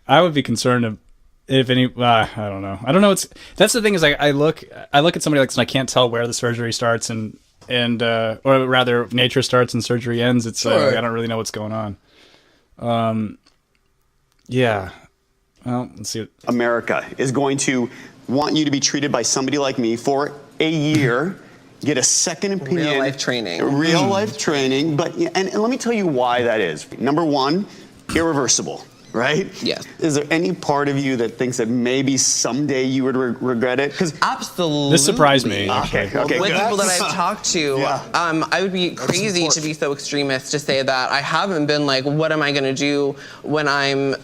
I would be concerned if any. I don't know. I don't know. That's the thing is, I look at somebody like this and I can't tell where the surgery starts and or rather nature starts and surgery ends. It's Sure. I don't really know what's going on. Yeah. Well, let's see. America is going to want you to be treated by somebody like me for a year, get a second opinion. Real life training. Real life training. And let me tell you why that is. Number one, irreversible. right? Yes. Is there any part of you that thinks that maybe someday you would regret it? Because Absolutely. This surprised me. okay, With good. people that I've talked to, I would be crazy to be so extremist to say that I haven't been like, what am I going to do when I'm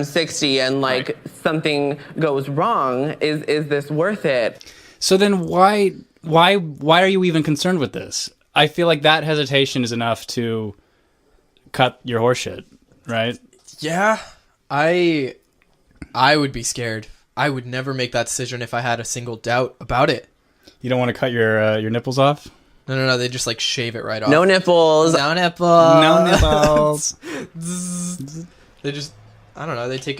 60 and like something goes wrong? Is this worth it? So then why are you even concerned with this? I feel like that hesitation is enough to cut your horseshit, right? Yeah, I would be scared. I would never make that decision if I had a single doubt about it. You don't want to cut your nipples off? No. They just like shave it right off. No nipples. No nipples. No nipples. They just, I don't know. They take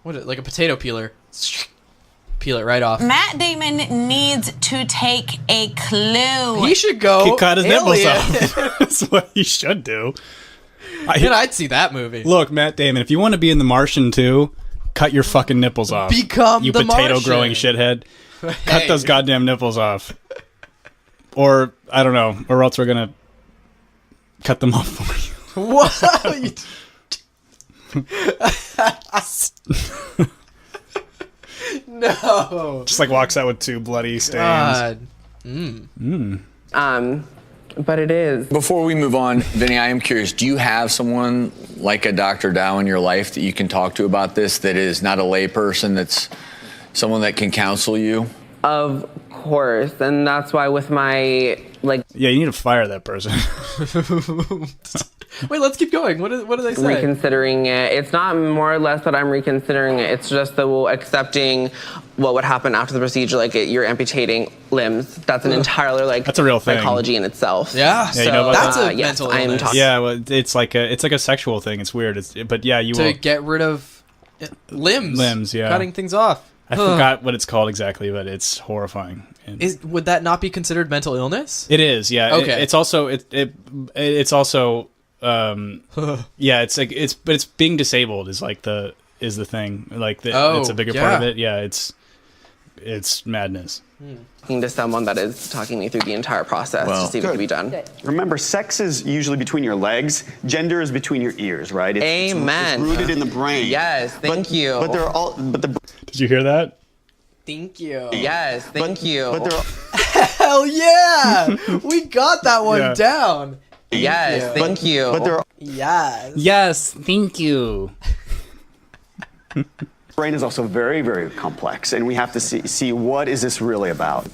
like a potato peeler, peel it right off. Matt Damon needs to take a clue. He should go. He cut his nipples alien. off. That's what he should do. I'd see that movie. Look, Matt Damon, if you want to be in The Martian too, cut your fucking nipples off. Become you the potato Martian. growing shithead. Hey. Cut those goddamn nipples off. Or I don't know, or else we're gonna cut them off for you. What? No. Just like walks out with two bloody stains. God. But it is. Before we move on, Vinny, I am curious, do you have someone like a Dr. Dow in your life that you can talk to about this that is not a layperson, that's someone that can counsel you? Of course. And that's why with my, like... Yeah, you need to fire that person. Wait, let's keep going. What do they say? Reconsidering it. It's not more or less that I'm reconsidering it. It's just that accepting what would happen after the procedure, like you're amputating limbs. That's an entirely that's a real thing. psychology in itself. Yeah, you know about that's that? a yes, mental I am illness. talking. Yeah, well, it's like a sexual thing. It's weird. But yeah, you To will get rid of limbs. Limbs, yeah. Cutting things off. I forgot what it's called exactly, but it's horrifying. And Would that not be considered mental illness? it is, yeah. Okay. It's also it's also yeah. It's like it's being disabled is like the thing. Like it's a bigger part of it. Yeah, it's madness. Talking to someone that is talking me through the entire process to see what can be done. Good. Remember, sex is usually between your legs. Gender is between your ears, right? Amen. It's rooted in the brain. Yes, thank you. But they're all. But the. Did you hear that? Thank you. Yes, thank you. But they're. Hell yeah! We got that one Yeah. down. Yes, thank you. But they're. Yes. Yes, thank you. Brain is also very, very complex, and we have to see what is this really about.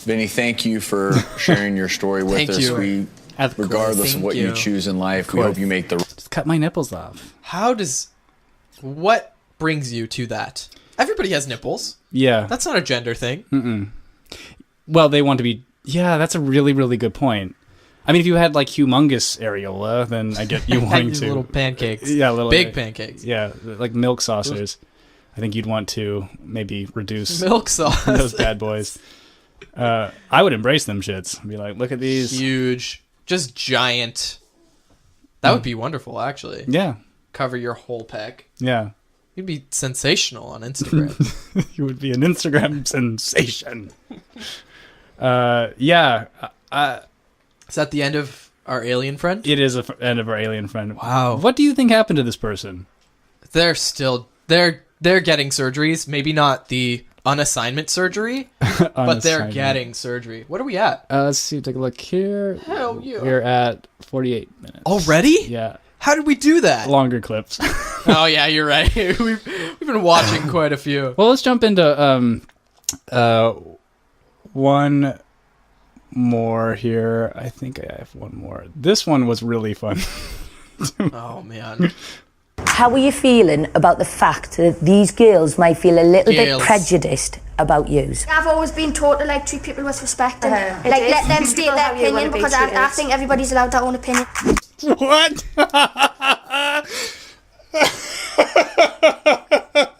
Vinny, thank you for sharing your story with Thank us. you. We, Of course. regardless of Thank what you you. choose in life, we course. hope you make the. Just cut my nipples off. What brings you to that? Everybody has nipples. Yeah. That's not a gender thing. Well, they want to be. Yeah, that's a really, really good point. I mean, if you had like humongous areola, then I get you wanting These to. little pancakes. Yeah, little Big pancakes. Yeah, like milk saucers. I think you'd want to maybe reduce Milk sauce. those bad boys. I would embrace them shits. Be like, look at these. Huge. Just giant. That would be wonderful, actually. Yeah, Cover your whole pec. yeah. You'd be sensational on Instagram. You would be an Instagram sensation. Yeah. Is that the end of our alien friend? It is the end of our alien friend. Wow. What do you think happened to this person? They're getting surgeries. Maybe not the unassignment surgery, but they're Unassignment. getting surgery. What are we at? Let's see. Take a look here. Hell yeah. We're at 48 minutes. Already? Yeah. How did we do that? Longer clips. Oh yeah, you're right. We've been watching quite a few. Well, let's jump into one more here. I think I have one more. This one was really fun. Oh man. How are you feeling about the fact that these girls might feel a little bit Girls. prejudiced about yous? I've always been taught to like treat people with respect and Uh-huh. like It is. let them state their How you wanna opinion be because I treated. think everybody's allowed their own opinion. What?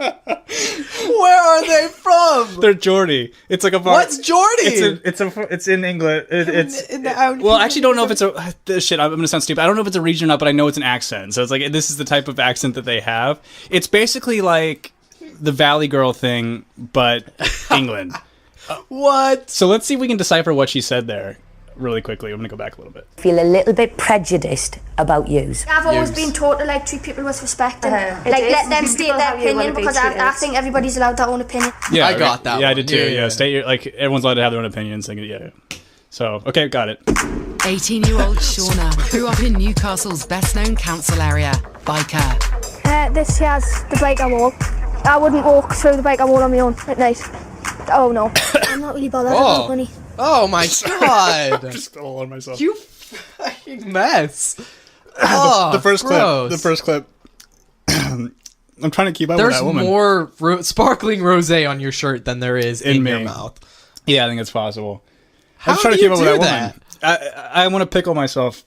Where are they from? They're Geordie. It's like a bar. What's Geordie? It's in England. I actually don't know if it's a shit. I'm gonna sound stupid. I don't know if it's a region or not, but I know it's an accent. So it's like this is the type of accent that they have. It's basically like the Valley Girl thing, but England. What? So let's see if we can decipher what she said there. really quickly. I'm gonna go back a little bit. Feel a little bit prejudiced about yous. I've always been taught to like treat people with respect and like let them state their opinion because I think everybody's allowed their own opinion. Yeah, I got that Yeah, I one. did too. Yeah, Yeah, yeah. state your, like everyone's allowed to have their own opinions. Like, yeah. So okay, got it. 18-year-old Shauna grew up in Newcastle's best-known council area, Biker. This here's the bike I walk. I wouldn't walk through the bike I walk on my own at night. Oh no, I'm not really bothered about money. Oh my god! Just all on myself. You fucking mess. Oh, the first gross. clip. The first clip. I'm trying to keep up with There's that woman. more sparkling rosé on your shirt than there is in your mouth. Yeah, I think it's possible. How I'm trying do to keep you up with do that woman. I want to pickle myself.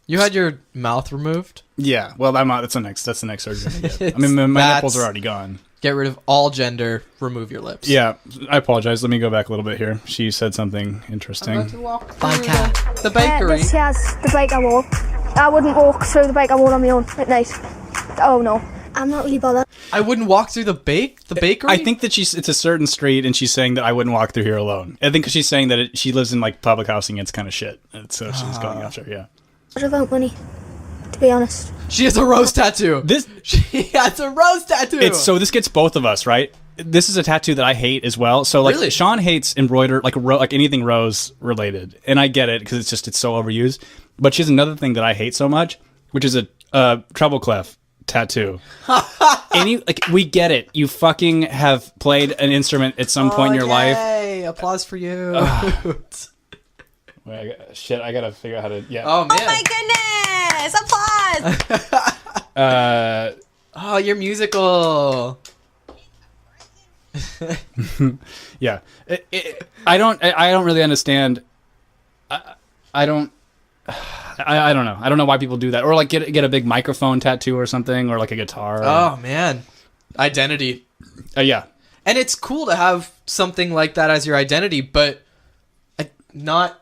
You had your mouth removed? Yeah. Well, that's the next surgery. I get. I mean, my nipples are already gone. Get rid of all gender. Remove your lips. Yeah, I apologize. Let me go back a little bit here. She said something interesting. Biker. The bakery. This here's the bike I walk. I wouldn't walk through the bike I walk on my own at night. Oh no, I'm not really bothered. I wouldn't walk through the bakery? I think that it's a certain street, and she's saying that I wouldn't walk through here alone. I think she's saying that she lives in like public housing. It's kind of shit. And so she's going after. Yeah. What about money? To be honest. She has a rose tattoo. She has a rose tattoo. This gets both of us, right? This is a tattoo that I hate as well. So like, Really? Sean hates embroidered, like anything rose related, and I get it because it's so overused. But she has another thing that I hate so much, which is a treble clef tattoo. We get it. You fucking have played an instrument at some point in your life. Yay! Applause for you. Wait, I gotta figure out how to. Yeah. Oh man. Oh my goodness! Applause. Oh, you're musical. Yeah. I don't really understand. I don't know. I don't know why people do that, or like get a big microphone tattoo or something, or like a guitar. Oh man, identity. Yeah. And it's cool to have something like that as your identity, but not.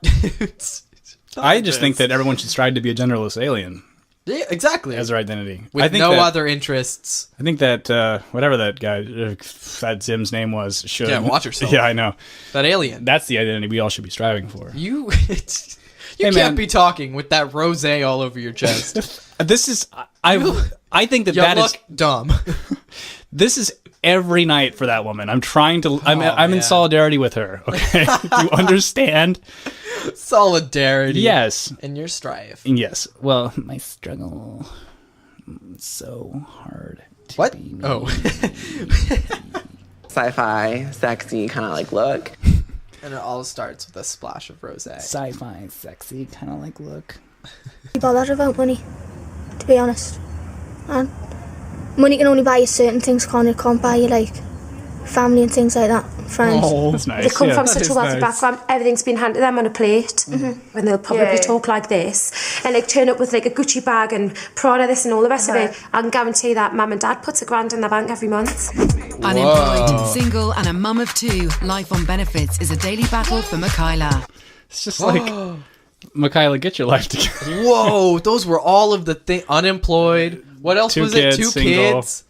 I just think that everyone should strive to be a genderless alien. Yeah, exactly. As their identity. With I think no other interests. I think that whatever that guy, that Zim's name was, should. Yeah, watch yourself. Yeah, I know. That alien. That's the identity we all should be striving for. You can't be talking with that rosé all over your chest. This is I think that You that look is dumb. This is every night for that woman. I'm trying to. I'm in solidarity with her. Okay, do you understand? Solidarity. Yes. And your strife. Yes. Well, my struggle is so hard. What? Oh. Sci-fi, sexy, kind of like look. And it all starts with a splash of rosé. Sci-fi, sexy, kind of like look. I'm bothered about money, to be honest. And money can only buy you certain things, can't it? Can't buy you like family and things like that, friends. Oh, that's nice. They come from such a wealthy background. Everything's been handed them on a plate, and they'll probably talk like this, and like turn up with like a Gucci bag and Prada this and all the rest of it. I can guarantee that mum and dad puts $1,000 in their bank every month. Unemployed, single, and a mum of two, life on benefits is a daily battle for Michaela. It's just like, Michaela, get your life together. Whoa, those were all of the things. Unemployed. What else was it? 2 single. kids.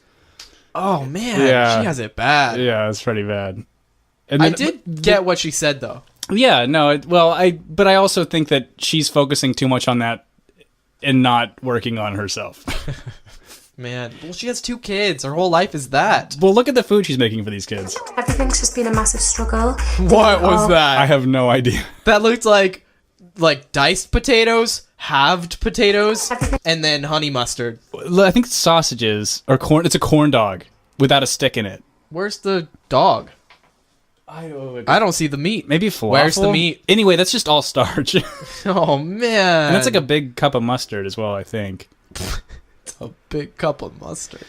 Oh man, she has it bad. Yeah, it's pretty bad. And I then, did get what she said though. Yeah, no, but I also think that she's focusing too much on that and not working on herself. Man, well, she has 2 kids. Her whole life is that. Well, look at the food she's making for these kids. Everything's just been a massive struggle. What was that? I have no idea. That looked like diced potatoes, halved potatoes, and then honey mustard. I think it's sausages or corn. It's a corn dog without a stick in it. Where's the dog? I don't see the meat. Maybe falafel. Where's the meat? Anyway, that's just all starch. Oh man, and that's like a big cup of mustard as well. I think. It's a big cup of mustard.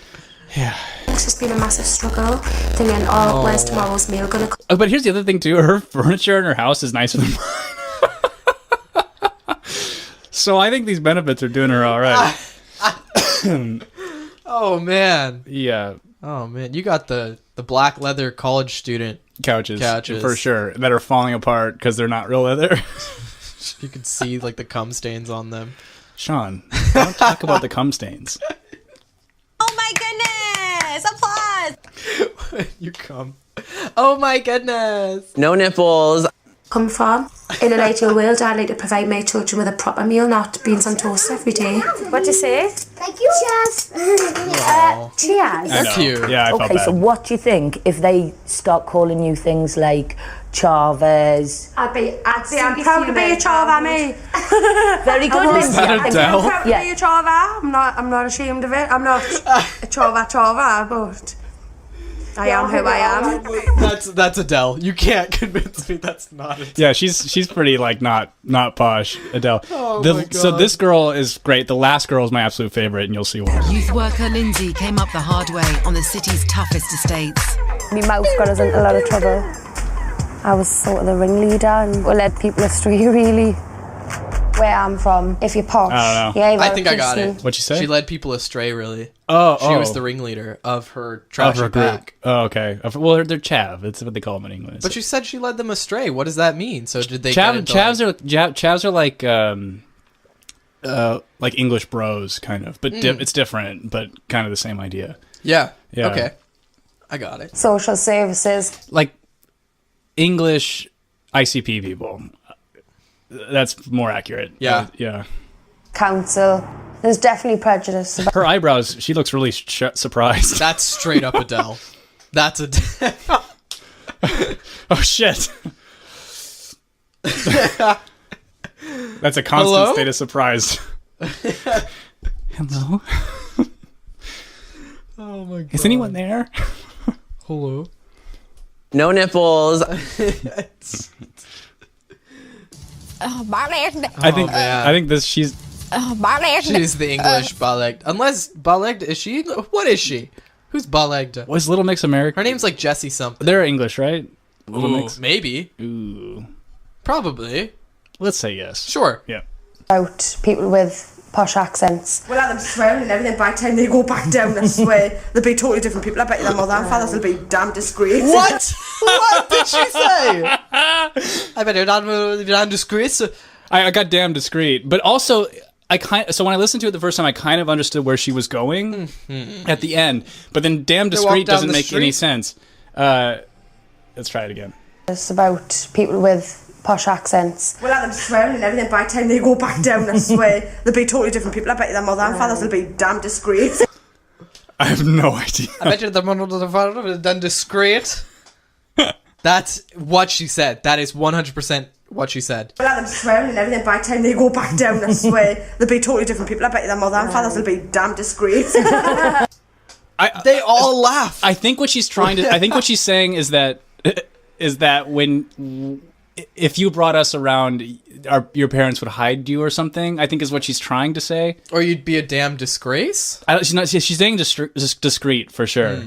Yeah. It's just been a massive struggle. Thinking, where's tomorrow's meal gonna come? Oh, but here's the other thing too. Her furniture in her house is nicer than mine. So I think these benefits are doing her all right. Oh man. Yeah. Oh man, you got the black leather college student couches for sure that are falling apart because they're not real leather. You can see like the cum stains on them. Sean, don't talk about the cum stains. Oh my goodness! Applause. You cum. Oh my goodness. No nipples. come from. In an ideal world, I'd like to provide my children with a proper meal, not beans on toast every day. What do you say? Thank you. Cheers. Cheers. I know. Yeah, I felt Okay, bad. so what do you think if they start calling you things like Chavez? I'd say I'm proud to be a Chava, me. Very good, Is that Lindsay. Adele? I'm proud to be a Chava. I'm not ashamed of it. I'm not a Chava, but I am who I am. That's Adele. You can't convince me that's not Adele. Yeah, she's pretty like not posh, Adele. Oh my God. So this girl is great. The last girl is my absolute favorite, and you'll see why. Youth worker Lindsay came up the hard way on the city's toughest estates. My mouth got us into a lot of trouble. I was sort of the ringleader and we led people astray, really. Where I'm from, if you're posh, I don't know. yeah, I think I got it. What'd you say? She led people astray, really. Oh, She was the ringleader of her trashy group. pack. Oh, okay. Well, they're chav. It's what they call them in England. But you said she led them astray. What does that mean? So did they Chavs are like English bros, kind of, but it's different, but kind of the same idea. Yeah. Yeah. Okay. I got it. social services. Like English ICP people. That's more accurate. Yeah. Yeah. Council. There's definitely prejudice about Her eyebrows, she looks really surprised. That's straight up Adele. That's Adele. Oh, shit. That's a constant Hello? state of surprise. Hello? Oh my God. Is anyone there? Hello? No nipples. I think this she's She's the English Balegt. Unless Balegt, is she? What is she? Who's Balegt? was Little Mix American. Her name's like Jessie something. They're English, right? Little Ooh, Mix. maybe. Ooh. Probably. Let's say yes. Sure. Yeah. people with posh accents. We'll have them swearing and everything. By the time they go back down, I swear, they'll be totally different people. I bet you their mother and fathers will be damn discreet. What? What did she say? I bet you're not disgrace. I got damn discreet, but also so when I listened to it the first time, I kind of understood where she was going at the end, but then damn discreet doesn't make any sense. Let's try it again. It's about people with posh accents. We'll have them swearing and everything. By the time they go back down, I swear, they'll be totally different people. I bet you their mother and fathers will be damn discreet. I have no idea. I bet you the mother and father will done discreet. That's what she said. That is 100% what she said. We'll have them swearing and everything. By the time they go back down, I swear, they'll be totally different people. I bet you their mother and fathers will be damn discreet. They all laugh. I think what she's saying is that when if you brought us around, your parents would hide you or something. I think is what she's trying to say. Or you'd be a damn disgrace. She's saying discreet for sure.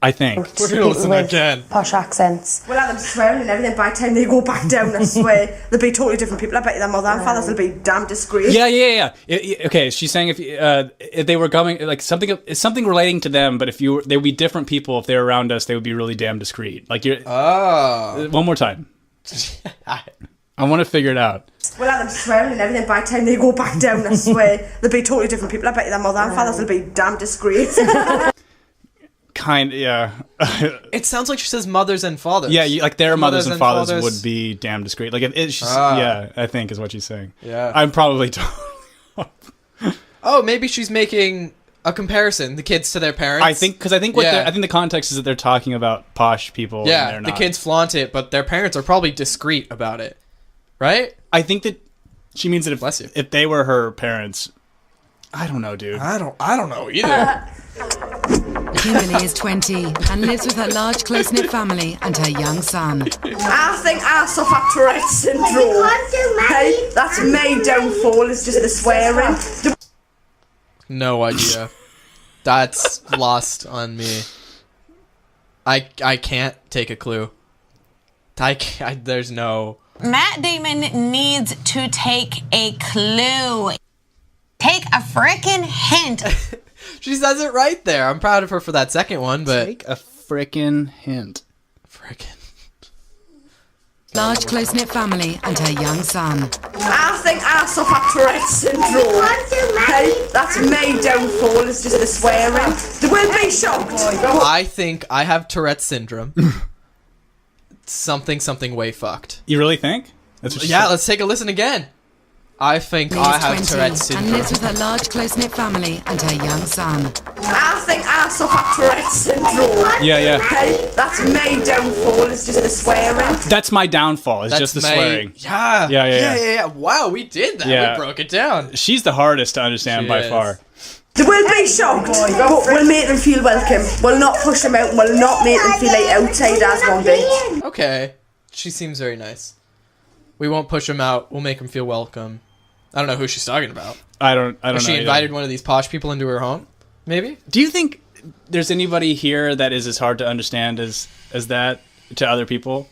I think. We're gonna listen again. Posh accents. We'll have them swearing and everything. By the time they go back down, I swear, they'll be totally different people. I bet you their mother and fathers will be damn discreet. Yeah. Okay, she's saying if they were going like something relating to them, but they would be different people if they were around us. They would be really damn discreet. Like you're. Oh. One more time. I want to figure it out. We'll have them swearing and everything. By the time they go back down, I swear, they'll be totally different people. I bet you their mother and fathers will be damn discreet. Yeah. It sounds like she says mothers and fathers. Yeah, like their mothers and fathers would be damn discreet. Like yeah, I think is what she's saying. Yeah. I'm probably Oh, maybe she's making a comparison, the kids to their parents. I think the context is that they're taling about posh people. Yeah, and they're the not. kids flaunt it, but their parents are probably discreet about it, right? I think that she means that if they were her parents, I don't know, dude. I don't know either. Kimberly is 20 and lives with her large, close-knit family and her young son. I think I suffer Tourette's syndrome. Hey, that's my downfall, is just the swearing. No idea. That's lost on me. I can't take a clue. There's no... Matt Damon needs to take a clue. Take a frickin' hint. She says it right there. I'm proud of her for that second one, but... Take a frickin' hint. Large, close-knit family and her young son. I think I suffer Tourette's syndrome. Hey, that's my downfall, is just the swearing. They will be shocked. I think I have Tourette's syndrome. something way fucked. You really think? That's what Yeah, let's take a listen again. I think I have Tourette's syndrome. And lives with her large, close-knit family and her young son. I think I suffer Tourette's syndrome. Yeah. Hey, that's my downfall. It's just the swearing. That's my downfall. It's just the swearing. Yeah. Wow, we did that. Yeah. We broke it down. She's the hardest to understand by far. They will be shocked, but we'll make them feel welcome. We'll not push them out. We'll not make them feel like outsiders one bit. Okay. She seems very nice. We won't push them out. We'll make them feel welcome. I don't know who she's talking about. I don't know. She invited one of these posh people into her home? Maybe? Do you think there's anybody here that is as hard to understand as that to other people?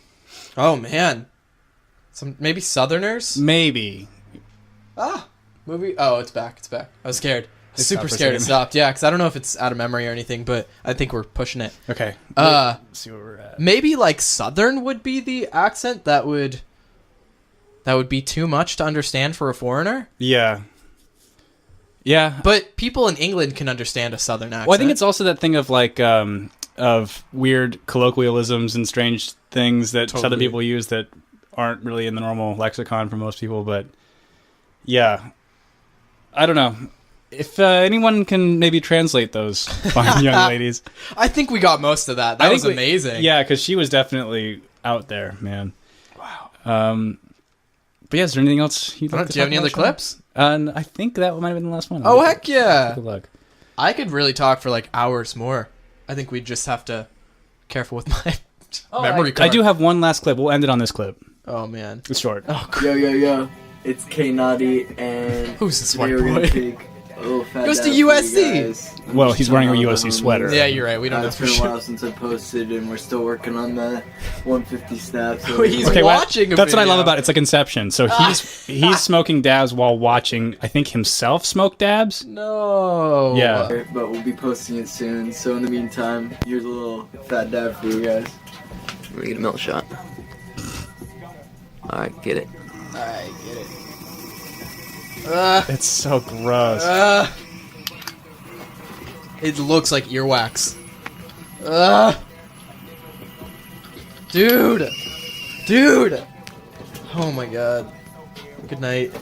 Oh, man. Maybe Southerners? Maybe. Movie? Oh, it's back. I was scared. Super scared it stopped. Yeah, because I don't know if it's out of memory or anything, but I think we're pushing it. Okay. Let's see where we're at. Maybe like Southern would be the accent that would be too much to understand for a foreigner. Yeah. But people in England can understand a Southern accent. Well, I think it's also that thing of like of weird colloquialisms and strange things that Southern people use that aren't really in the normal lexicon for most people. But yeah, I don't know. If anyone can maybe translate those fine young ladies. I think we got most of that. That was amazing. Yeah, because she was definitely out there, man. Wow. But yeah, is there anything else you'd like to do you have any talk other about, clips? I think that might have been the last one. Oh, heck yeah. Take a look. I could really talk for like hours more. I think we'd just have to careful with my memory card. I do have one last clip. We'll end it on this clip. Oh, man. It's short. Oh, Yo. It's K Naughty and who's this white boy? Goes to USC. Well, he's wearing a USC sweater. Yeah, you're right. We don't know It's for been a sure. while since I posted, and we're still working on the 150 snaps. He's watching. That's what I love about it. It's like Inception. So he's smoking dabs while watching, I think, himself smoke dabs. No. Yeah. But we'll be posting it soon. So in the meantime, here's a little fat dab for you guys. We're gonna get a milk shot. All right, get it. It's so gross. It looks like earwax. Dude. Oh my god. Good night.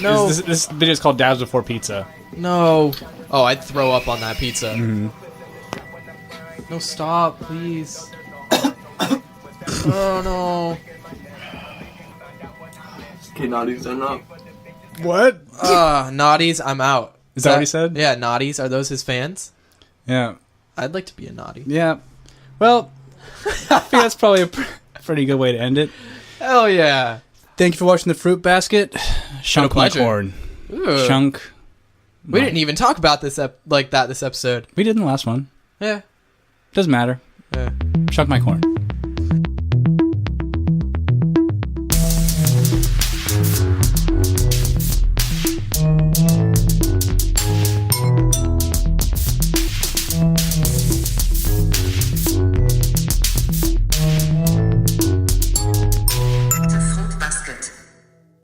No. This video is called Dabs Before Pizza. No. Oh, I'd throw up on that pizza. Mm-hmm. No, stop, please. Oh no. Okay, naughties are not. What? Naughties, I'm out. Is that what he said? Yeah, naughties. Are those his fans? Yeah. I'd like to be a naughty. Yeah. Well, I think that's probably a pretty good way to end it. Hell yeah. Thank you for watching The Fruit Basket. Shunk my corn. Ooh. Shunk. We didn't even talk about this this episode. We did in the last one. Yeah. Doesn't matter. Yeah. Shunk my corn.